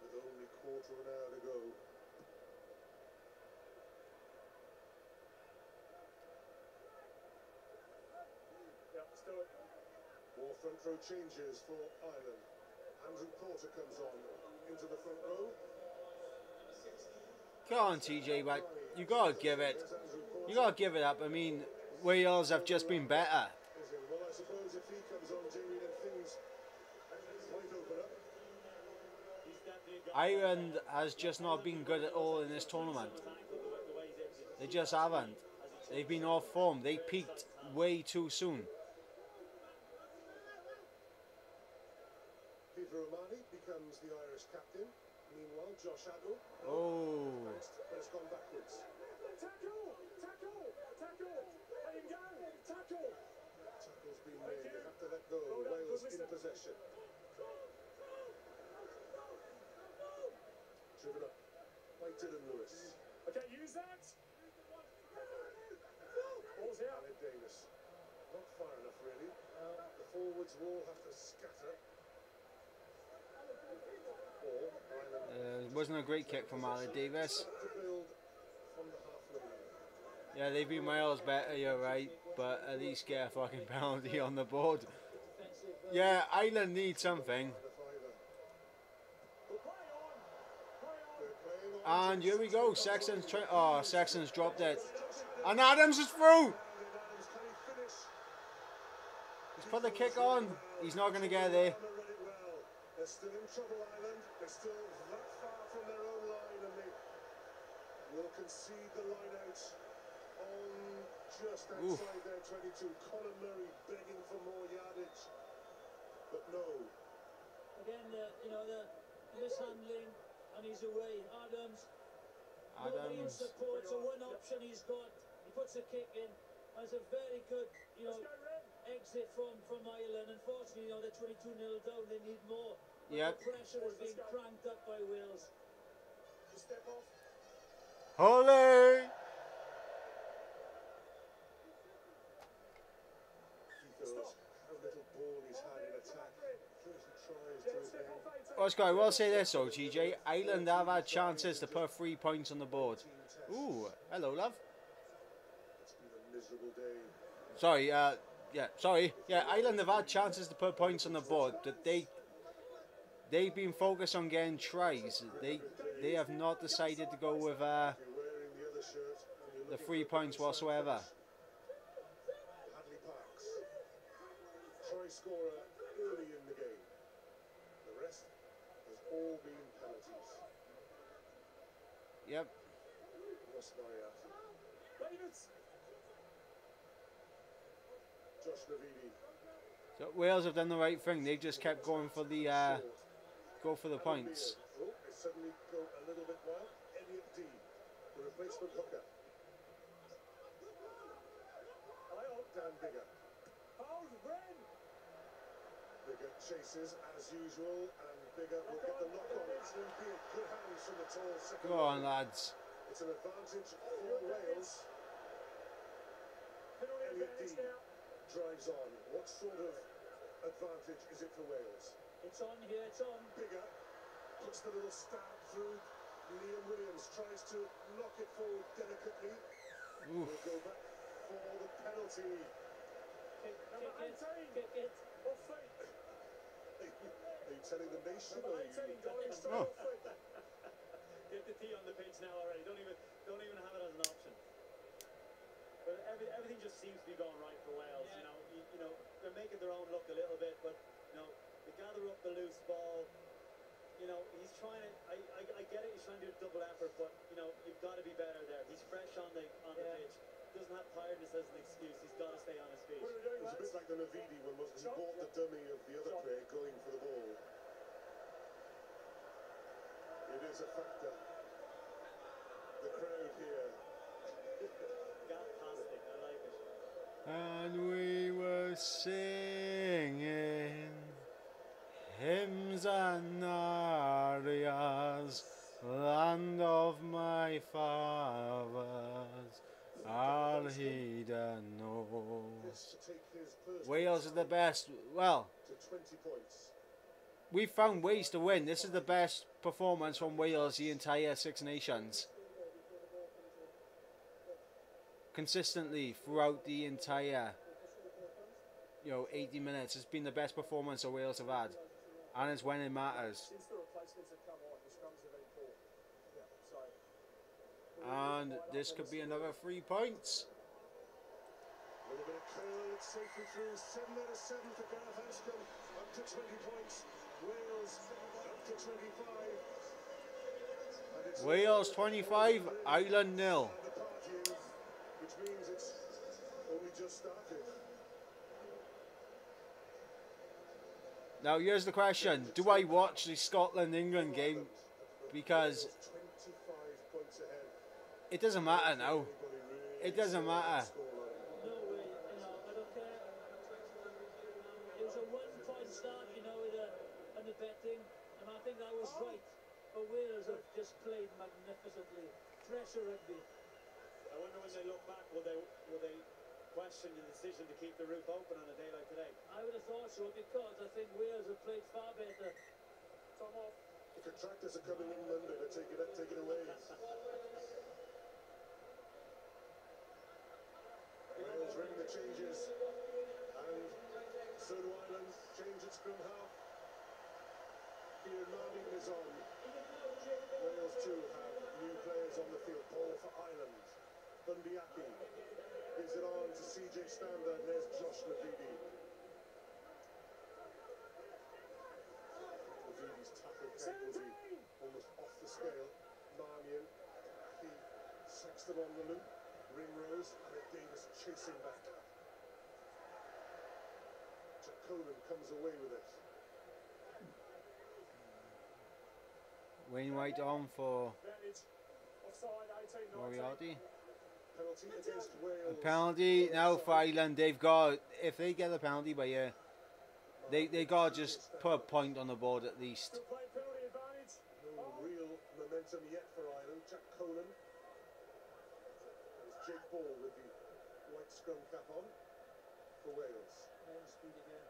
with only quarter of an hour to go. More front row changes for Ireland. Andrew Porter comes on into the front row. Come on, TJ, but you gotta give it. You gotta give it up. I mean, Wales have just been better. Well, I suppose if he comes on, Jamie, then things might open up. Ireland has just not been good at all in this tournament. They just haven't. They've been off form. They peaked way too soon. Peter O'Mahony becomes the Irish captain. Meanwhile, Josh Addo Oh. has gone backwards. Tackle! Tackle! Tackle! Let him go! Tackle! Tackle's been made. They have to let go. Wales in possession. Driven up by Dylan Lewis. Okay, use that! forwards will have to scatter. It wasn't a great kick from Alec Davis. Start to build from the half line. Yeah, they've been miles better, you're right, but at least get a fucking penalty on the board. Yeah, Ireland needs something. And here we go, Sexton's trying. Oh, Sexton's dropped it. And Adams is through! He's put the kick on. He's not going to get there. They're still in trouble, Ireland. They're still that far from their own line, and they will concede the line out on just outside their 22. Colin Murray begging for more yardage, but no. Again, you know, the mishandling, and he's away. Adams. Nobody in support, so one option he's got. He puts a kick in. That's a very good, you know, exit from Ireland. Unfortunately, you know, they're 22-0 down. They need more. Yep. The pressure is being cranked up by Wales. Step off. Holy! How little ball he's had in attack. First he tries to his end. Oscar, I will say this though, TJ. Ireland have had chances to put 3 points on the board. Ooh, hello, love. It's been a miserable day. Sorry, yeah, sorry. Yeah, Ireland have had chances to put points on the board, but they've been focused on getting tries. They have not decided to go with If you're wearing the other shirt and you're the looking 3 for points whatsoever. Hadley Parks, try scorer early in the game. The rest has all been penalties. Yep. Ross Marriott. Josh Navidi. So Wales have done the right thing. They've just kept going for the points. Oh, they suddenly go a little bit wild. Elliot D, the replacement hooker. Dan Bigger. Bigger chases as usual, and Bigger will get the knock on it. It's going to be a good hands from the tall second. Go on, lads. It's an advantage for Wales. Elliot D drives on. What sort of advantage is it for Wales? It's on here, it's on. Bigger puts the little stab through. Liam Williams tries to knock it forward delicately. Oof. We'll go back for the penalty. Kick it. Are you telling the nation or are you? Oh. Get the T on the pitch now already. Don't even have it as an option. But everything just seems to be going right for Wales. Yeah. You know, they're making their own luck a little bit, but you know, they gather up the loose ball. You know, he's trying to. I get it. He's trying to do a double effort, but you know, you've got to be better there. He's fresh on the pitch. Doesn't have tiredness as an excuse. He's got to stay on his feet. It was a bit like the Navidi one, wasn't it? He bought the dummy of the other player going for the ball. It is a factor. The crowd here. Fantastic. I like it. And we were singing hymns and arias, land of my fathers, all heathen knows. Wales are the best. Well, To 20 points. we found ways to win. This is the best performance from Wales the entire Six Nations. Consistently throughout the entire 80 minutes, it's been the best performance that Wales have had, and it's when it matters. Since the replacements have come on, the scrums have been poor. Yeah, so. And this could be another 3 points. A little bit of curl, it's safely through. 7 out of 7 for Gareth Anscombe. Up to 20 points. Wales up to 25. And it's Wales 25, Ireland 0. the partying, which means it's only just started. Now here's the question: do I watch the Scotland-England game? Because 25 points ahead. it doesn't matter now. It doesn't matter. No way, you know, I don't care. It was a 1 point start, you know, and the betting, and I think I was right. But Wales have just played magnificently. Pressure rugby. I wonder when they look back, will they question the decision to keep the roof open on a day like today? I would have thought so, because I think Wales have played far better. Time off. The contractors are coming in Monday to take it away. Wales ring the changes, and so do Ireland. Change at scrum half. Here Martin is on. Wales too have new players on the field. Paul for Ireland. Bundyaki gives it on to CJ Stander. There's Josh Navidi. Navidi's tackle capability almost off the scale. Marmion, Aki, Sexton on the loop. Ringrose and a Davis chasing back. Jack Conan comes away with it. Wainwright on for Advantage. Offside, 18-19. Moriarty. Penalty against Wales. A penalty now for Ireland. They've got, if they get a penalty by here, they got to just put a point on the board at least. Good play, penalty advantage. No real momentum yet for Ireland. Jack Conan. There's Jake Ball with the white scrum cap on for Wales. And speed again.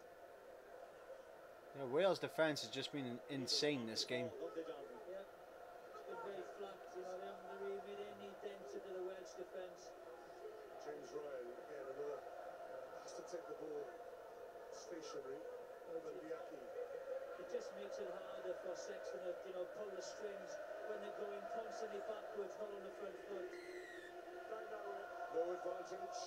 Yeah, Wales' defence has just been insane this game. Don't they, Jonathan? Yeah, it's been very flat. You know, they haven't really made any dent into the Welsh defence. James Ryan again, another has to take the ball stationary. Bundyaki. It just makes it harder for Sexton to, you know, pull the strings when they're going constantly backwards, not on the front foot. No advantage.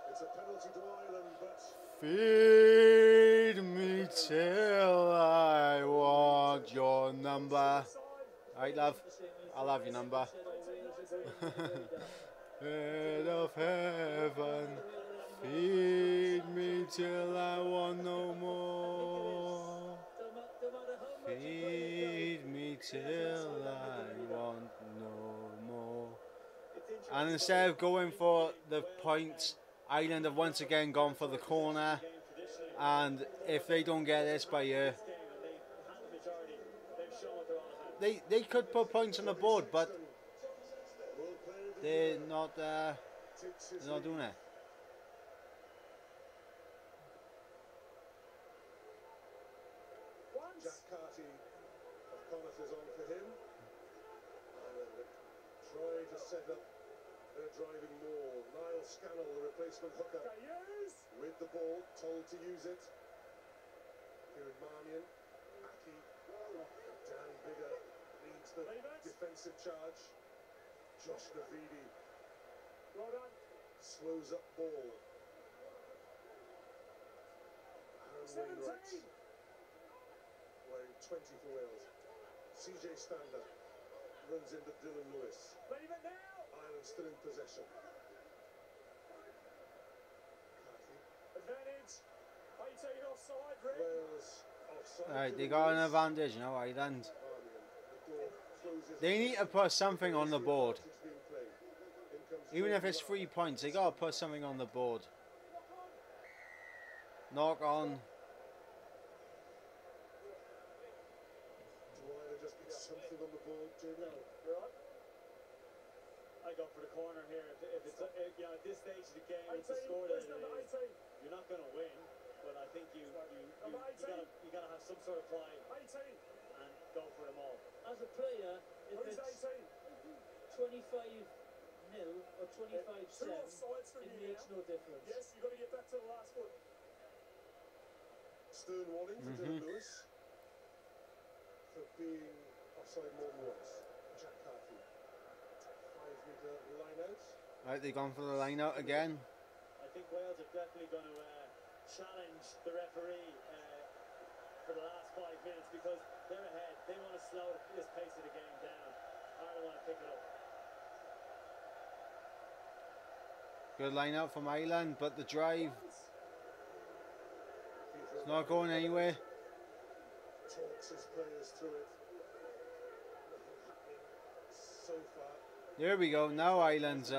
It's a penalty to Ireland, but Feed me till I want your number. Alright, love. I'll have your number. Head of heaven, feed me till I want no more. Feed me till I want no more. And instead of going for the points, Ireland have once again gone for the corner. And if they don't get this by here, they could put points on the board, but they're not doing it. Jack Carty of Connacht is on for him. Ireland try to set up their driving maul. Niall Scannell, the replacement hooker, with the ball, told to use it. Here in Marmion, Aki, Dan Bigger leads the defensive charge. Josh Navidi slows up ball. Aaron Wainwright wearing 20 for Wales. CJ Stander runs into Dylan Lewis. Ireland still in possession. Advantage. 18 offside, Red. Wales offside. Alright, they got an advantage now, Ireland. They need to put something on the board. Even if it's 3 points, they got to put something on the board. Knock on. Just get something on the board, Jamie. Right. I go for the corner here. If it's you know, at this stage of the game, it's a score that you're not going to win, but I think you gotta have some sort of play 18. and go for them all. As a player, if Who's it's 18? 25-0 or 25-7, it makes no difference. Yes, you've got to get back to the last foot. Stern warning for Dylan Lewis for being offside more than once. Jack Carty. 5-metre line out. Right, they've gone for the line out again. I think Wales are definitely going to challenge the referee for the last 5 minutes because they're ahead. They want to slow this pace of the game down. Ireland want to pick it up. Good line out from Ireland, but the drive, it's not going anywhere. Talks his players through it. So far. There we go. Now Ireland's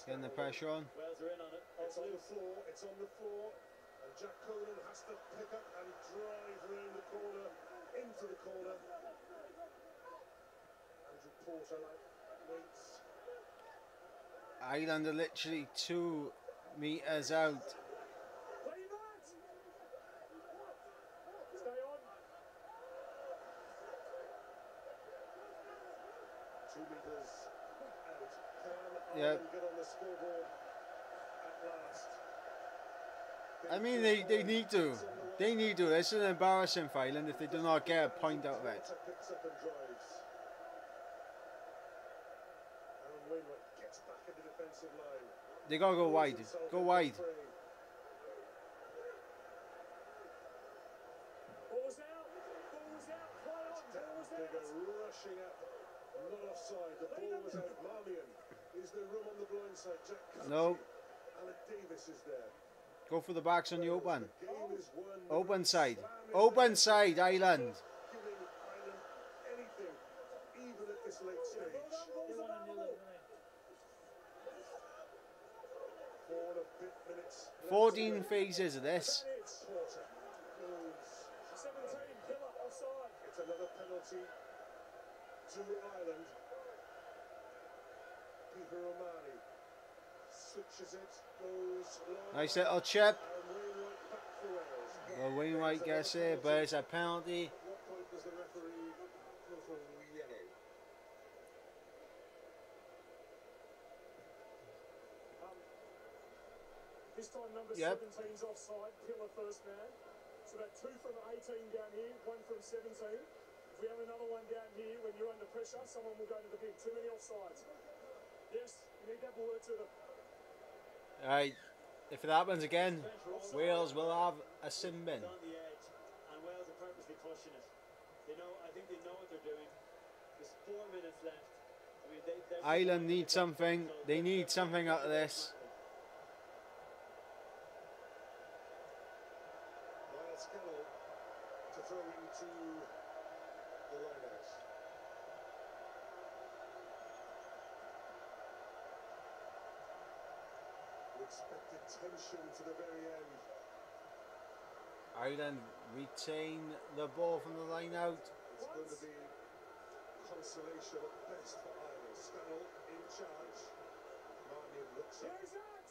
getting the pressure on. Wales are in on it. It's on the floor. It's on the floor. And Jack Conan has to pick up and drive round the corner, into the corner. Andrew Porter waits. Ireland are literally 2 meters out. Play that! Stay on. 2 meters out. Can Yep. Ireland get on the scoreboard at last? I mean, they need to. They need to. It's an embarrassing for Ireland if they do not get a point out of it. Picks up and drives. Aaron Wainwright gets back in the defensive line. They gotta go wide. Go wide. Ball's out. Ball's out. Play on. Ball's Bigger out. rushing up. Not offside. The ball was out. Marmion. Is there room on the blind side? Jack Clancy. No. Alec Davis is there. Go for the backs on the open. The game is won. Open side. Open side, Ireland. Giving Ireland anything, even at this late stage. They want a nil, don't they? 4 and a bit minutes. 14 phases of this. Quarter goes. 17. Killer offside. It's another penalty to Ireland. Peter O'Malley switches it, goes long. Nice little chip. And Wainwright back for Wales. Well, Wainwright gets it, but it's a penalty. At what point does the referee go for yellow? This time number Yep. 17's offside. Killer first man. So that 2 from 18 down here, 1 from 17. If we have another one down here, when you're under pressure, someone will go to the bin. Too many offsides. Yes, you need to have a word to them. Alright, if it happens again, Wales will have a sin bin. On the edge, and Wales are purposely pushing it. They know. I think they know what they're doing. There's 4 minutes left. I mean, they're Ireland need something. They need something out of this. Niall Scannell to throw into the lineout. We expected tension to the very end. Ireland retain the ball from the line out. It's going to be consolation at best for Ireland. Scannell in charge. Marmion looks up. Here's that!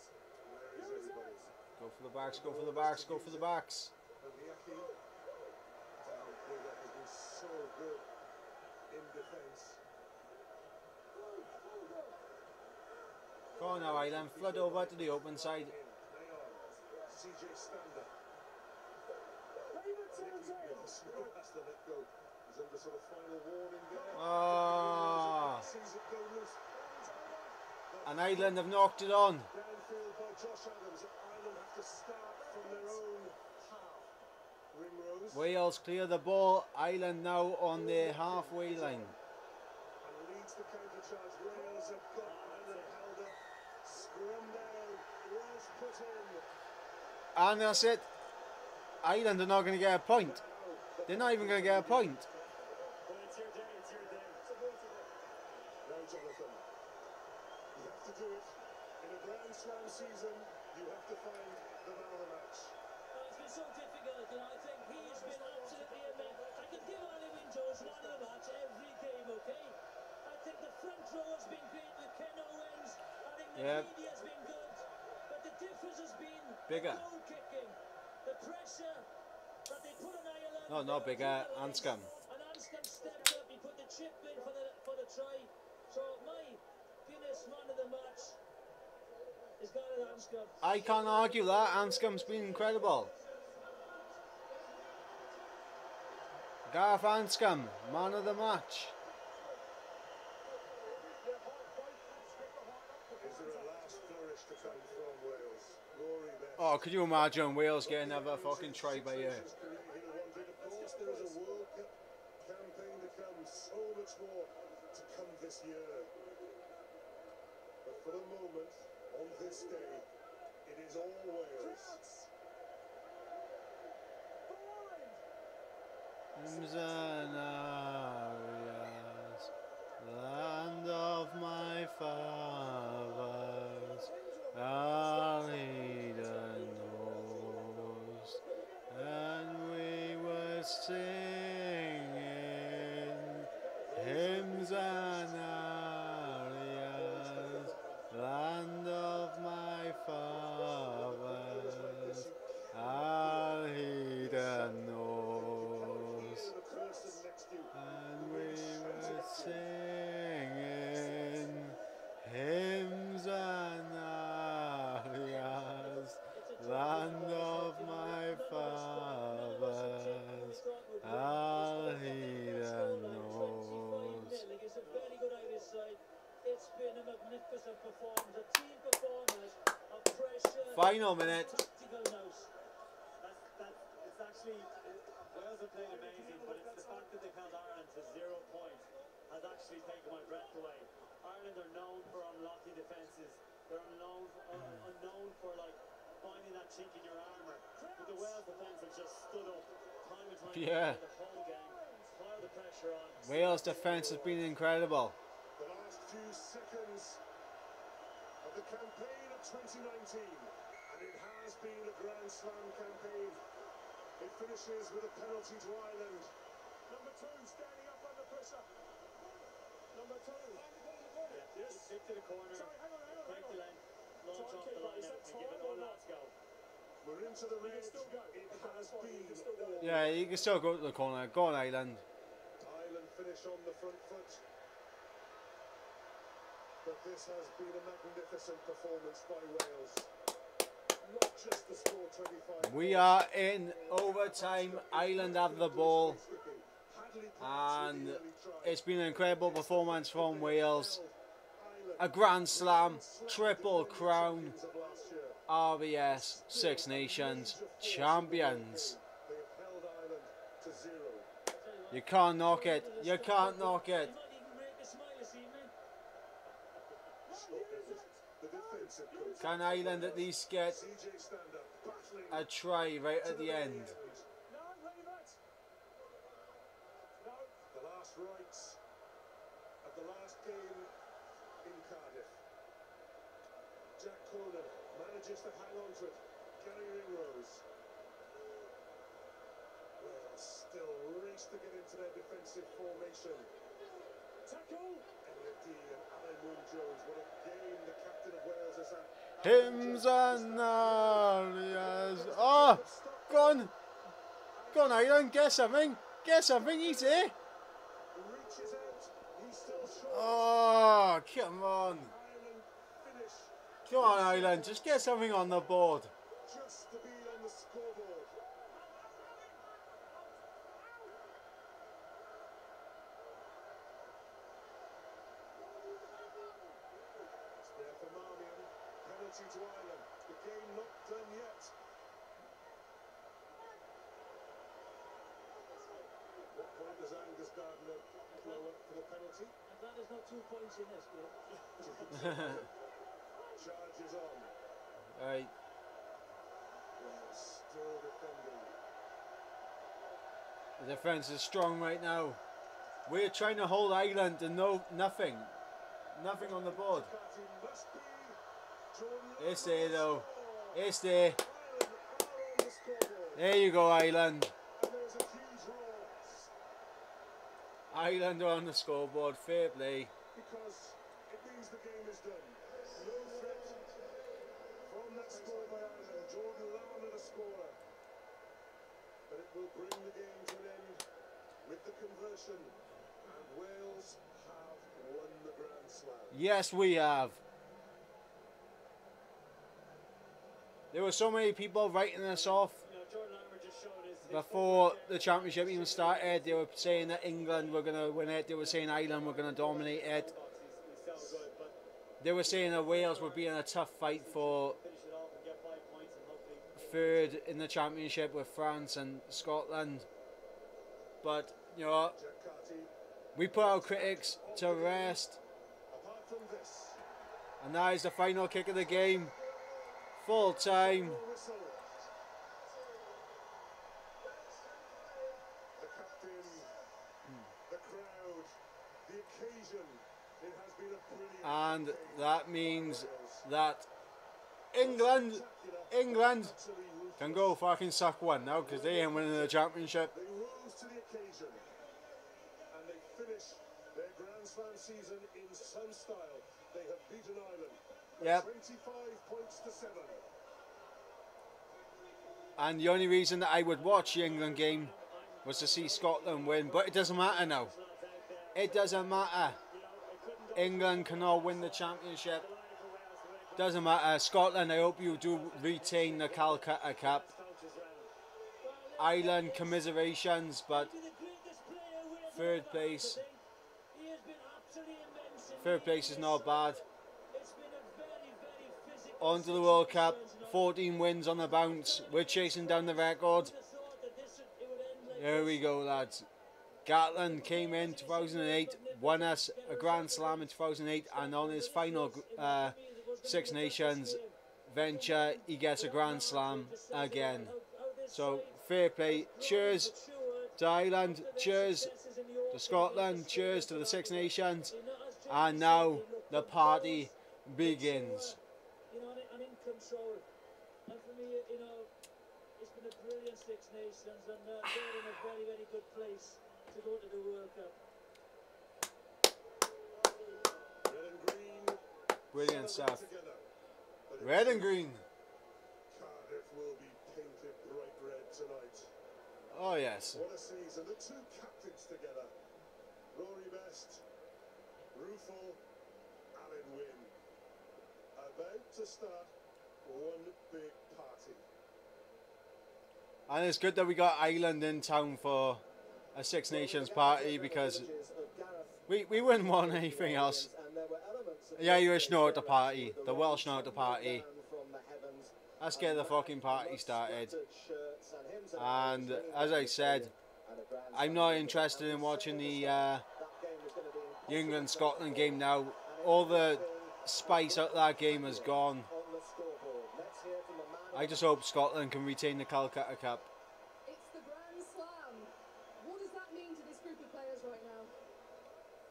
Where is everybody? Go for the backs, go for the backs, go for the backs. And Liaki, down Bigger has been so good in defence. Go on now, Ireland. Flood over to the open side. Hang on. CJ Stander. Nicky has to let go. He's under sort of final warning there. Ah, Sees it go loose. and Ireland have knocked it on. Downfield by Josh Adams. Ireland have to start from their own half. Ringrose. Wales clear the ball. Ireland now on their halfway line. And leads the counter charge. Wales have got Ireland held up. Scrum down. Welsh put in. And that's it. Ireland are not going to get a point. They're not even going to get a point. Well, it's your day. It's your day. Now, Jonathan, you have to do it. In a Grand Slam season, you have to find the man of the match. It's been so difficult, and I think he has been absolutely immense. I could give Ali Windows man of the match every game, okay? I think the front row has been great with Ken Owens. I think the Yep. media has been good. But the difference has been Bigger. the goal kicking, the pressure that they put on Ireland. No, not bigger. Anscombe. And Anscombe stepped up. He put the chip in for the try. So my Guinness man of the match is Gareth Anscombe. I can't argue that. Anscombe's been incredible. Gareth Anscombe, man of the match. Is there a last flourish to come from Wales? Rory Best. Oh, could you imagine Wales getting another fucking try by you? Of course, there is a World Cup campaign to come. So much more to come this year. But for the moment, on this day, it is all Wales. Zanarias, land of my fathers, Alida knows, and we were singing hymns and arias, land of my fathers. Final minute. Tactical note. It's actually, Wales have played amazing, but it's the fact that they've held Ireland to 0 points has actually taken my breath away. Ireland are known for unlocking defences. They're unknown for like finding that chink in your armour. But the Wales defence have just stood up time and time again the whole game. Pile the pressure on. Wales defence has been incredible. The last few seconds of the campaign of 2019, and it has been a Grand Slam campaign. It finishes with a penalty to Ireland. Number 2 standing up under pressure. Number 2. Yes. Stick to the corner. Sorry, hang on. Take the length. Launch off the line and give it all. Let's go. We're into the red. still go. It has been. Yeah, you can still go to the corner. Go on, Ireland. Ireland finish on the front foot. But this has been a magnificent performance by Wales. Not just the score 25. We are in overtime. Ireland have the ball. And it's been an incredible performance from Wales. A Grand Slam, Triple Crown, RBS, Six Nations champions. They have held Ireland to 0. You can't knock it. You can't knock it. He might even break a smile this evening. The defensive coach. Can Ireland at least get CJ stand up, battling a try right at the end? No, ready, mate. No. the last rites of the last game in Cardiff. Jack Conan manages to hang on to it. Gary Ringrose. Well, still race to get into their defensive formation. Tackle. Elliot Dee and Alan Moon-Jones. What a game the captain of Wales has had. Hymns and arias. Oh, go on. Go on, Ireland. Get something. Get something. He's there. Reaches out. He's still short. Oh, come on. Ireland finish Come on, Ireland. Just get something on the board. just to be on the scoreboard. It's there for Marmion. Penalty to Ireland. The game not done yet. What point does Angus Gardner blow up for the penalty? I'm glad there's not 2 points in this game. Charges on. Right. Well, still defending. The defence is strong right now. We're trying to hold Ireland to nothing. Nothing on the board. Carty must be Jordan. It's there though. It's there. Ireland are on the scoreboard. There you go, Ireland. And there's a huge roar Ireland are on the scoreboard. Fair play. because it means the game is done. No threat from that score by Ireland. Jordan Lown at a scorer. But it will bring the game to an end with the conversion. And Wales have won the Grand Slam. Yes, we have. There were so many people writing us off You know, Jordan Armour just showed his before the championship even started. They were saying that England were going to win it. They were saying Ireland were going to dominate it. He's so good, but They were saying that Wales would be in a tough fight for finish it off and get 5 points and hopefully. third in the championship with France and Scotland. But, you know, Jack Carty, we put our critics to rest. apart from this, And that is the final kick of the game. Full time. whistle. The captain, the crowd, the occasion. It has been a brilliant And campaign that means that England absolutely ruthless. can go fucking suck one now because they ain't winning the championship. They rose to the occasion and they finish their Grand Slam season in some style. They have beaten Ireland by Yep. 25 points to 7. And the only reason that I would watch the England game was to see Scotland win. But it doesn't matter now. It doesn't matter. England cannot win the championship. Doesn't matter. Scotland, I hope you do retain the Calcutta Cup. Ireland, commiserations, but To the greatest player we have third ever had place. today. He has been absolutely immense in Third place is not bad. It's been a very, very physical On to the World Cup. 14 wins on the bounce. We're chasing down the record. Here we go, lads. Gatland came in 2008, won us a Grand Slam in 2008, and on his final Six Nations venture, he gets a Grand Slam again. So, fair play. Cheers to Ireland. Cheers to Scotland. Cheers to the Six Nations. And now the party begins. You know, I'm in control. And for me, you know, it's been a brilliant Six Nations, and they're in a very, very good place to go to the World Cup. Red and green. Brilliant stuff. Together. Red and green. Cardiff will be painted bright red tonight. Oh yes. What a season. The two captains together. Rory Best, Rufal, Alan Wynne. About to start one big party. And it's good that we got Ireland in town for a Six Nations party, because we wouldn't want anything else. The Irish know at the party, the Welsh know at the party. Let's get the fucking party started. And as I said, I'm not interested in watching the England-Scotland game now. All the spice out of that game has gone. I just hope Scotland can retain the Calcutta Cup. It's the Grand Slam. What does that mean to this group of players right now?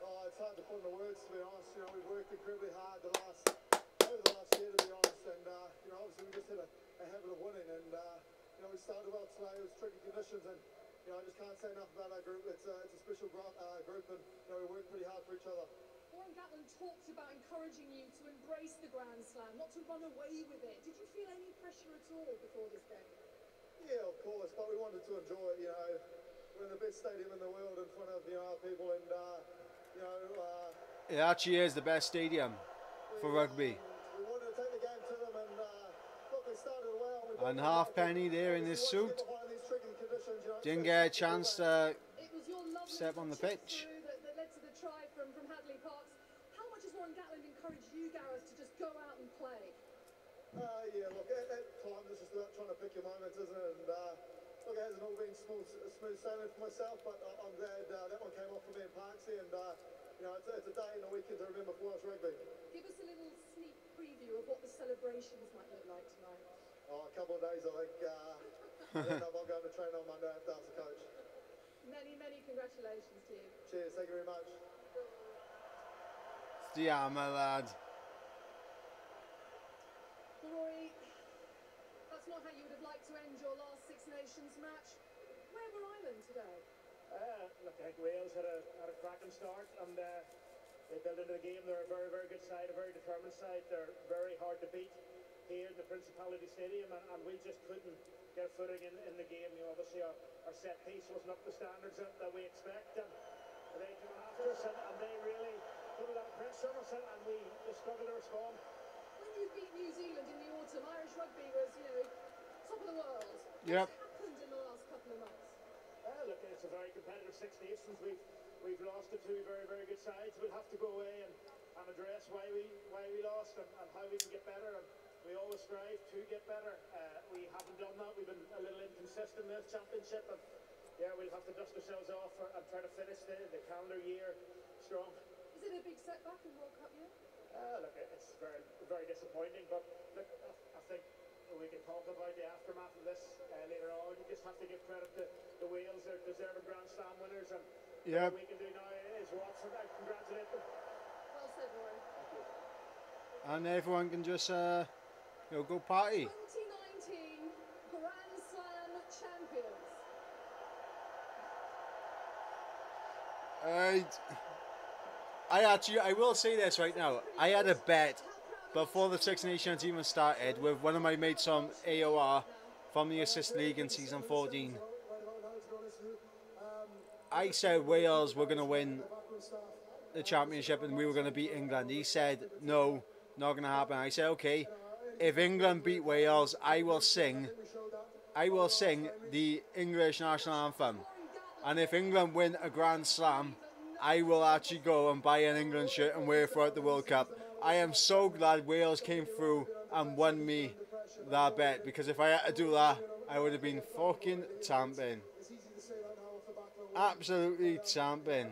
Oh, it's hard to put into words, to be honest. You know, we've worked incredibly hard over the last year, to be honest, and you know, obviously we just hit a habit of winning, and you know, we started well tonight. It was tricky conditions, and you know, I just can't say enough about our group. It's a special group, and you know, we work pretty hard for each other. Warren Gatland talked about encouraging you to embrace the Grand Slam, not to run away with it. Did you feel any pressure at all before this game? Yeah, of course, but we wanted to enjoy it. You know, we're in the best stadium in the world in front of, you know, our people, and you know. It actually is the best stadium for rugby. We wanted to take the game to them, and look, they started well. And Halfpenny there in his suit didn't get a chance to step on the pitch. That led to the try from Hadley Parks. How much has Warren Gatland encouraged you, Gareth, to just go out and play? Yeah, look, at times it's just about trying to pick your moments, isn't it? And look, it hasn't all been smooth sailing for myself, but I'm glad that one came off for me in Parksy, and you know, it's a day and a weekend to remember for Welsh rugby. Give us a little sneak preview of what the celebrations might look like tonight. Oh, a couple of days, I think. Then I'm going to train on Monday after the coach. Many, many congratulations to you. Cheers, thank you very much. Yeah, my lad. Rory, that's not how you would have liked to end your last Six Nations match. Where were Ireland today? Look, I think Wales had a cracking start, and they built into the game. They're a very, very good side, a very determined side. They're very hard to beat here in the Principality Stadium, and we just couldn't get a footing in the game. You know, obviously our set piece wasn't up to standards that we expect, and they came after us, and they really put a lot of pressure on us, and we just struggled to respond. When you beat New Zealand in the autumn, Irish rugby was, you know, top of the world. Yep. What's happened in the last couple of months? Look, it's a very competitive Six Nations. We've lost to two very, very good sides. We'll have to go away and address why we lost and how we can get better. And we always strive to get better. We haven't done that. We've been a little inconsistent in this championship, and yeah, we'll have to dust ourselves off and try to finish the calendar year strong. Is it a big setback in World Cup year? Look, it's very, very disappointing, but look, I think we can talk about the aftermath of this later on. You just have to give credit to the Wales. They're deserving Grand Slam winners, and Yep. what we can do now is watch and congratulate them. Well said, Rory. And everyone can just you know, go party. 2019 Grand Slam champions. I will say this right now. I had a bet before the Six Nations even started with one of my mates from AOR from the Assist League in season 14. I said Wales were going to win the championship and we were going to beat England. He said, no, not going to happen. I said, okay, if England beat Wales, I will sing the English national anthem. And if England win a Grand Slam, I will actually go and buy an England shirt and wear it throughout the World Cup. I am so glad Wales came through and won me that bet, because if I had to do that, I would have been fucking tamping. Absolutely tamping.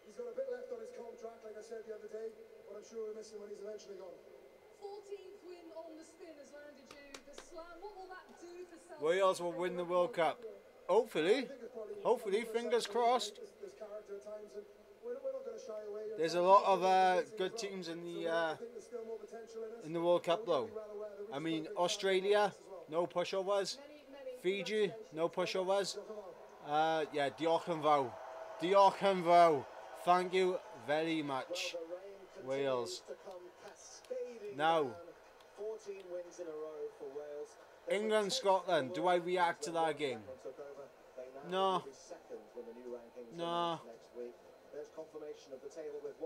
He's got a bit left on his contract, like I said the other day, but I'm sure we'll miss him when he's eventually gone. 14th win on the spin has landed you the slam. What will that do for South Wales will win the World Cup. Hopefully. Hopefully, fingers crossed. There's a lot of good teams in the World Cup though. I mean, Australia, no pushovers. Fiji, no pushovers. Yeah, diolch yn fawr. Diolch yn fawr. Thank you very much, Wales. Now, 14 wins in a row for Wales. England, Scotland. Do I react to that game? No. No.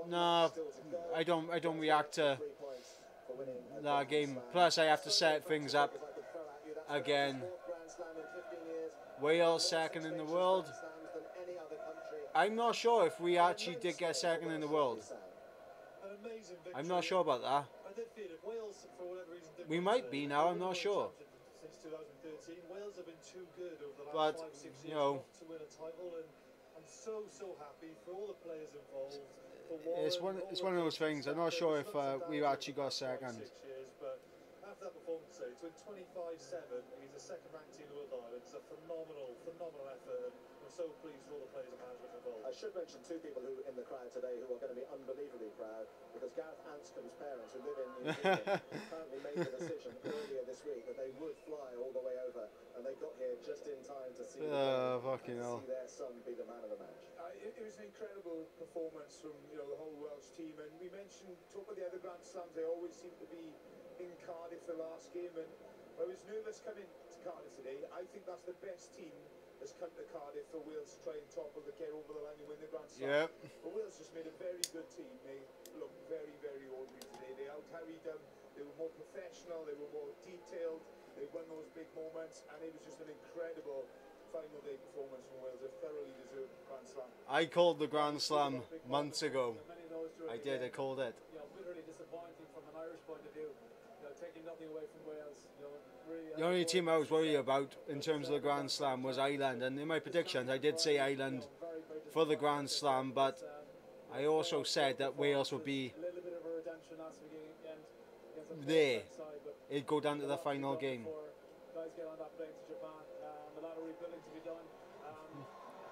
No. I don't react to that game. Plus, I have to set things up again. Wales second in the world. I'm not sure if we actually did get second in the world. I'm not sure about that. We might be now, I'm not sure. Wales have been too good over the But, last 5-6 years you know, to win a title, and I'm so happy for all the players involved. it's one of those things. I'm not sure if we actually got second. 6 years, but after that performance, to win 25-7 against the second-ranked team in the world, it's a phenomenal effort. We're so pleased for all the players and management involved. I should mention two people who in the crowd today who are going to be unbelievably proud, because Gareth Anscombe's parents, who live in New Zealand, apparently made the decision earlier this week that they would fly all the way over, and they got here just in time to see, fucking hell. see their son be the man of the match. It was an incredible performance from the whole Welsh team, and we mentioned, talk about the other Grand Slams, they always seem to be in Cardiff the last game, and I was nervous coming to Cardiff today. I think that's the best team that's come to Cardiff for Wales to try and topple the get over the line and win the Grand Slam. Yep. But Wales just made a very good team. They looked very ordinary today. They out-harried them. They were more professional. They were more detailed. They won those big moments, and it was just an incredible final day performance from Wales. They thoroughly deserved the Grand Slam. I called the Grand Slam months ago. I did, I called it. Bitterly disappointing from an Irish point of view. Taking nothing away from Wales. Really, The only team I was worried about in terms of the Grand Slam was Ireland, and in my predictions I did say Ireland for the Grand Slam, but I also said that Wales would be there. It'd go down to the final game. Guys get on that plane to Japan. A lot of rebuilding to be done.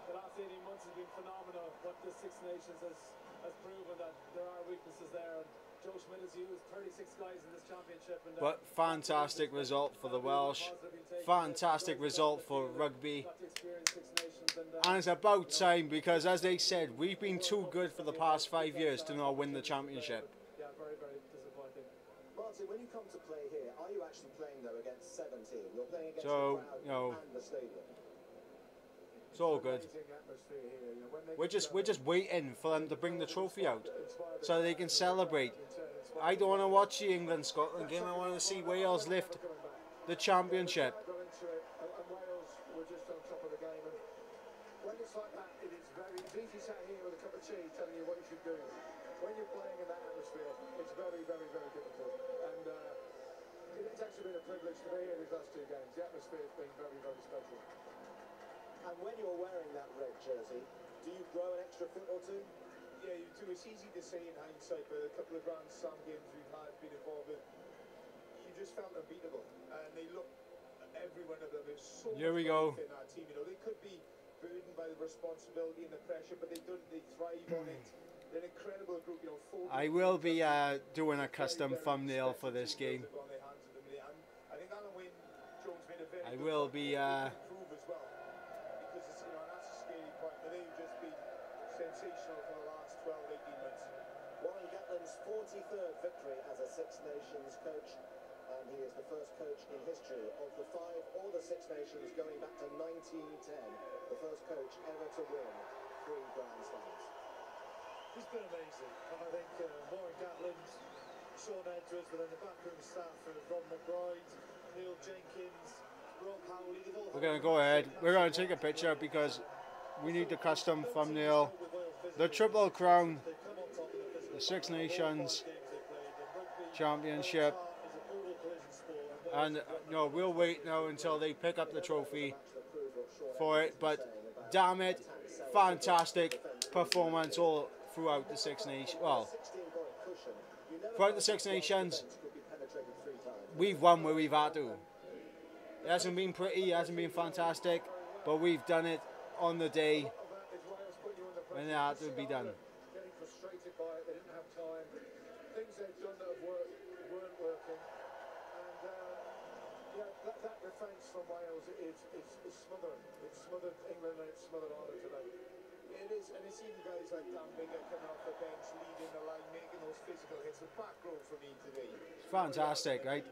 The last 18 months has been phenomenal. What the Six Nations has proven that there are weaknesses there. Joe Schmidt has used 36 guys in this championship. And, But fantastic result for the Welsh. Fantastic result for rugby. And it's about time, because as they said, we've been too good for the past 5 years to not win the championship. Yeah, very disappointing. Martin, when you come to play here, are you actually playing though against 17? You're playing against So, the crowd and the stadium. It's all good. We're just waiting for them to bring the trophy out so they can celebrate. I don't want to watch the England-Scotland game. I want to see Wales lift the championship. Wales were just on top of the game, and when it's like that, it's easy sat here with a cup of tea telling you what you should do. When you're playing in that atmosphere, it's very difficult. And it's actually been a privilege to be here these last two games. The atmosphere has been very special. And when you're wearing that red jersey, do you grow an extra foot or two? Yeah, you do. It's easy to say in hindsight, but a couple of Grand Slam games we've been involved in, you just felt unbeatable. And they look, every one of them is so Here we go. in that team. They could be burdened by the responsibility and the pressure, but they thrive on it. They're an incredible group. I will be doing a custom thumbnail for this game. I think Alan Wynne Jones made a very I will be improve as well, because it's, that's a scary point, but they've just been sensational for the last 12-18 months. Warren Gatland's 43rd victory as a Six Nations coach, and he is the first coach in history of the 5 or the Six Nations going back to 1910, the first coach ever to win 3 Grand Slams. He's been amazing, and I think Warren Gatland, Sean Edwards, but then the backroom staff of Ron McBride, Neil Jenkins, Rob Howley, they've all We're going to go ahead. We're going to take a picture because we need the custom thumbnail. The Triple Crown, the Six Nations Championship. And you know, we'll wait now until they pick up the trophy for it. But damn it, fantastic performance all throughout the Six Nations. Well, throughout the Six Nations, we've won where we've had to. It hasn't been pretty, it hasn't been fantastic, but we've done it on the day when it had to be done. Getting frustrated by it, they didn't have time. Things they've done that have worked weren't working. And yeah, that defence from Wales is smothering. It's smothered England and it's smothered Ireland today. It is, and it's even guys like Dan Bigger coming off the bench, leading the line, making those physical hits. The back row for me today. It's fantastic, right?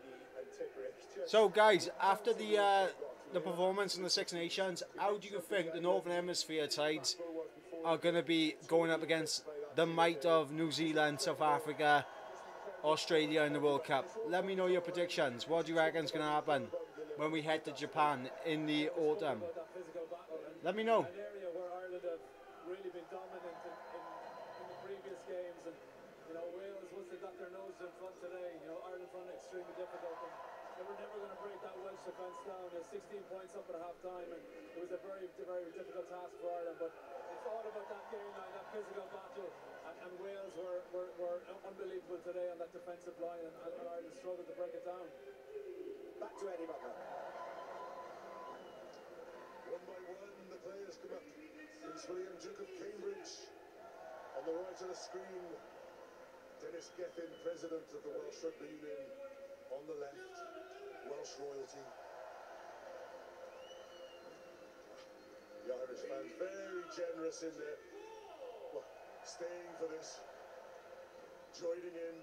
So guys, after the performance in the Six Nations, how do you think the Northern Hemisphere sides are going to be going up against the might of New Zealand, South Africa, Australia in the World Cup? Let me know your predictions. What do you reckon is going to happen when we head to Japan in the autumn? Let me know. An area where Ireland have really been dominant in the previous games, and you know, Wales, once they got their nose in front today, you know, Ireland found it extremely difficult. And they were never going to break that Welsh defence down. They're 16 points up at half time, and it was a very, very difficult task for Ireland. But it's all about that game line, that physical battle. And Wales were unbelievable today on that defensive line, and Ireland struggled to break it down. Back to Eddie Butler. One by one, the players come up. Prince William, Duke of Cambridge. On the right of the screen, Dennis Gethin, President of the Welsh Rugby Union. On the left, Welsh royalty. The Irish fans very generous in there. Well, staying for this. Joining in.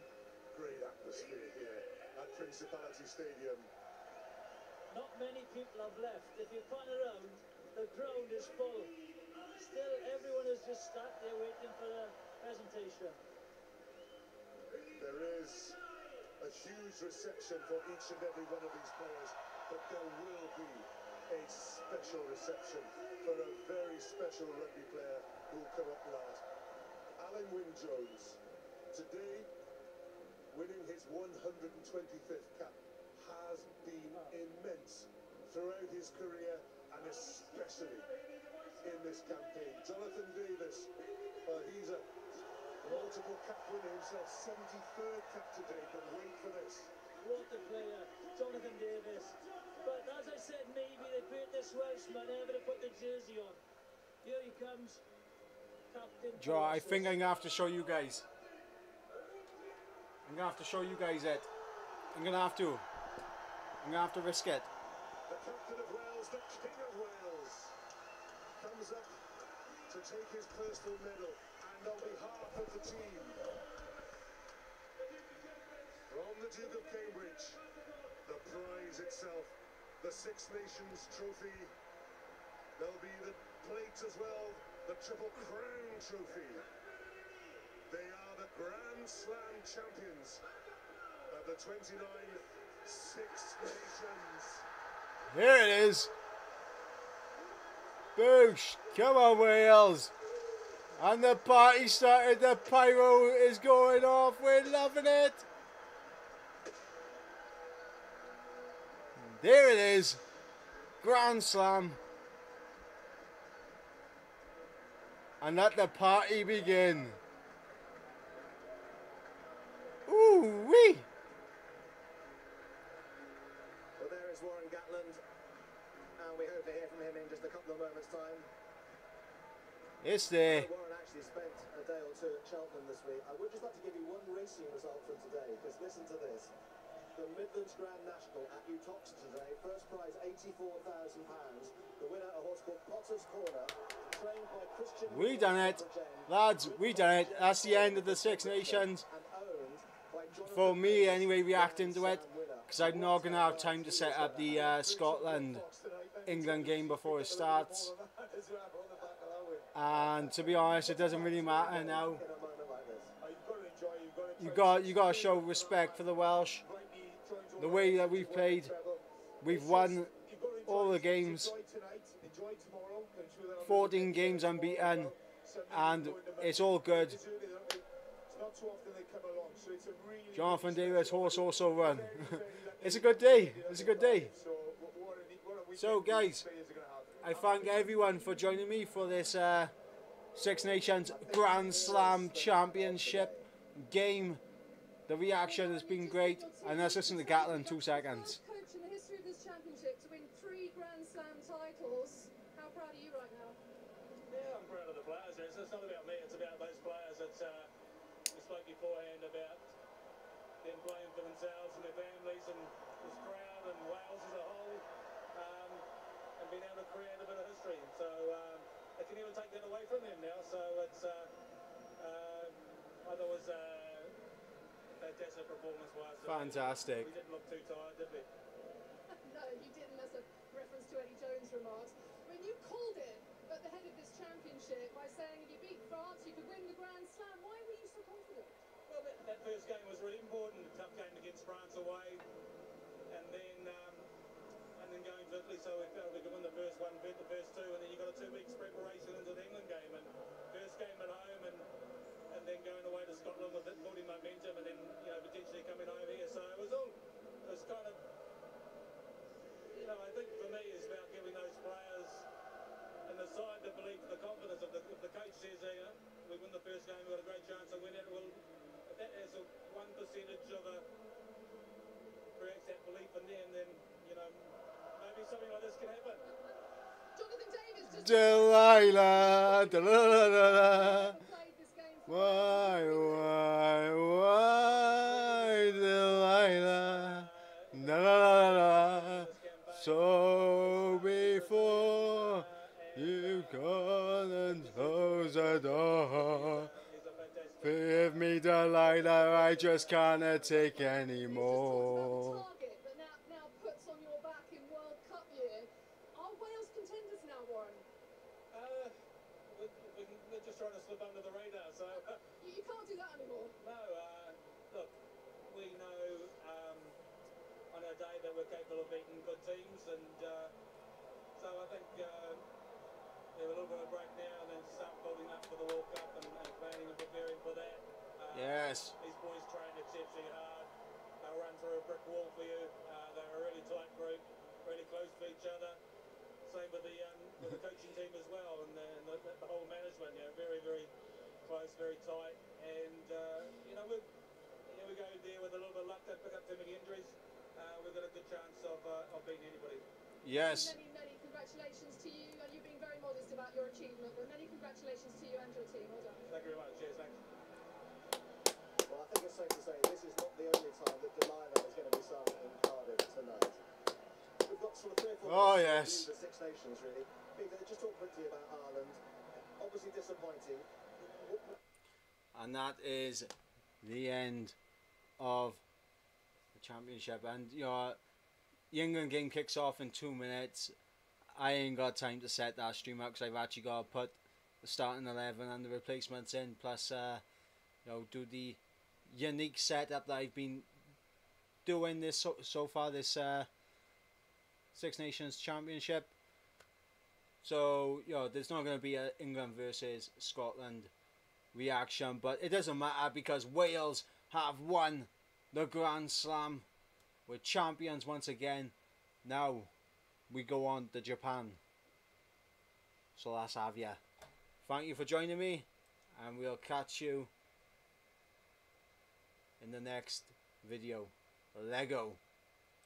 Great atmosphere here at Principality Stadium. Not many people have left. If you pan around, the ground is full. Still, everyone is just sat there waiting for the presentation. There is a huge reception for each and every one of these players, but there will be a special reception for a very special rugby player who will come up last. Alan Wynne-Jones, today winning his 125th cap, has been immense throughout his career and especially in this campaign. Jonathan Davis, he's a multiple cap winner himself, 73rd cap today, but wait for this. What a player, Jonathan Davis. But as I said, maybe they put this Welshman ever to put the jersey on. Here he comes, Captain. Joe, I think I'm going to have to show you guys. I'm going to have to show you guys it. I'm going to have to risk it. The captain of Wales, the king of Wales, comes up to take his personal medal, and on behalf of the team, from the Duke of Cambridge, the prize itself, the Six Nations trophy. There'll be the plate as well, the Triple Crown trophy. They are the Grand Slam champions of the 29 Six Nations. Here it is. Boosh. Come on, Wales. And the party started. The pyro is going off. We're loving it. There it is. Grand Slam. And let the party begin. Ooh-wee. Well, there is Warren Gatland, and we hope to hear from him in just a couple of moments' time. It's there. Warren actually spent a day or two at Cheltenham this week. I would just like to give you one racing result from today, because listen to this. The Midlands Grand National at Uttoxeter today, first prize £84,000. The winner, a horse called Potter's Corner, trained by Christian... We done it, lads, we done it. That's the end of the Six Nations. For me, anyway, reacting to it, because I'm not going to have time to set up the Scotland-England game before it starts. And to be honest, it doesn't really matter now. You got to show respect for the Welsh. The way that we've played, we've won all the games. 14 games unbeaten, and it's all good. not too often they come along, so it's a really... Jonathan Davis horse also run. It's a good day. It's a good day. So guys, I thank everyone for joining me for this Six Nations Grand Slam Championship game. The reaction has been great, and let's listen to Gatlin 2 seconds. Coach in the history of this championship to win 3 Grand Slam titles. How proud are you right now? Yeah, I'm proud of the players. It's not about me, it's about those players. We spoke beforehand about them playing for themselves and their families and this crowd and Wales as a whole, and being able to create a bit of history. So they can even take that away from them now. So it's I thought it was fantastic performance-wise. Fantastic. We didn't look too tired, did we? No, you didn't. That's a reference to Eddie Jones' remarks. I mean, you called it at the head of this championship by saying if you beat France, you could win the Grand Slam. Why were you so confident? Well, that first game was really important. A tough game against France away, and then going to Italy. So we felt we could win the first one, beat the first 2, and then you got a 2 weeks preparation into the England game, and first game at home, and then going away to Scotland with building momentum, and then potentially coming home here. So it was kind of, I think for me it's about giving those players and the side the belief, the confidence. If the coach says, we win the first game, we've got a great chance of winning it, well, if that has a 1% of creates that belief in them, then maybe something like this can happen. Jonathan Davis just Delilah, Delilah. played this game for Why, Delilah? La la la la. So before you come and close the door, give me Delilah, I just cannot take anymore. target that now puts on your back in World Cup year. Are Wales contenders now, Warren? We're just trying to slip under the radar, so You can't do that anymore. no. Look, we know on our day that we're capable of beating good teams, and so I think we have a little bit of a break now, and then start building up for the World Cup and planning and preparing for that. Yes. These boys train exceptionally hard. They'll run through a brick wall for you. They're a really tight group, really close to each other. Same with the coaching team as well, and the whole management. Very, very close, very tight, and we go there with a little bit of luck. Don't pick up too many injuries. We've got a good chance of beating anybody. Yes. Many congratulations to you, and you've been very modest about your achievement, but many congratulations to you and your team. Well done. Thank you very much. Cheers. Thanks. Well, I think it's safe to say this is not the only time that Delilah is going to be sung in Cardiff tonight. We've got sort of 3 or 4 Oh, minutes yes. to the Six Nations, really. Peter, just talk quickly about Ireland. Obviously disappointing. And that is the end of the championship. And the England game kicks off in 2 minutes. I ain't got time to set that stream up because I've actually got to put the starting 11 and the replacements in, plus do the unique setup that I've been doing this so far this Six Nations Championship. So there's not going to be a England versus Scotland reaction, but it doesn't matter because Wales have won the Grand Slam. We're champions once again. Now we go on to Japan. So let's have ya. Thank you for joining me, and we'll catch you in the next video. Lego.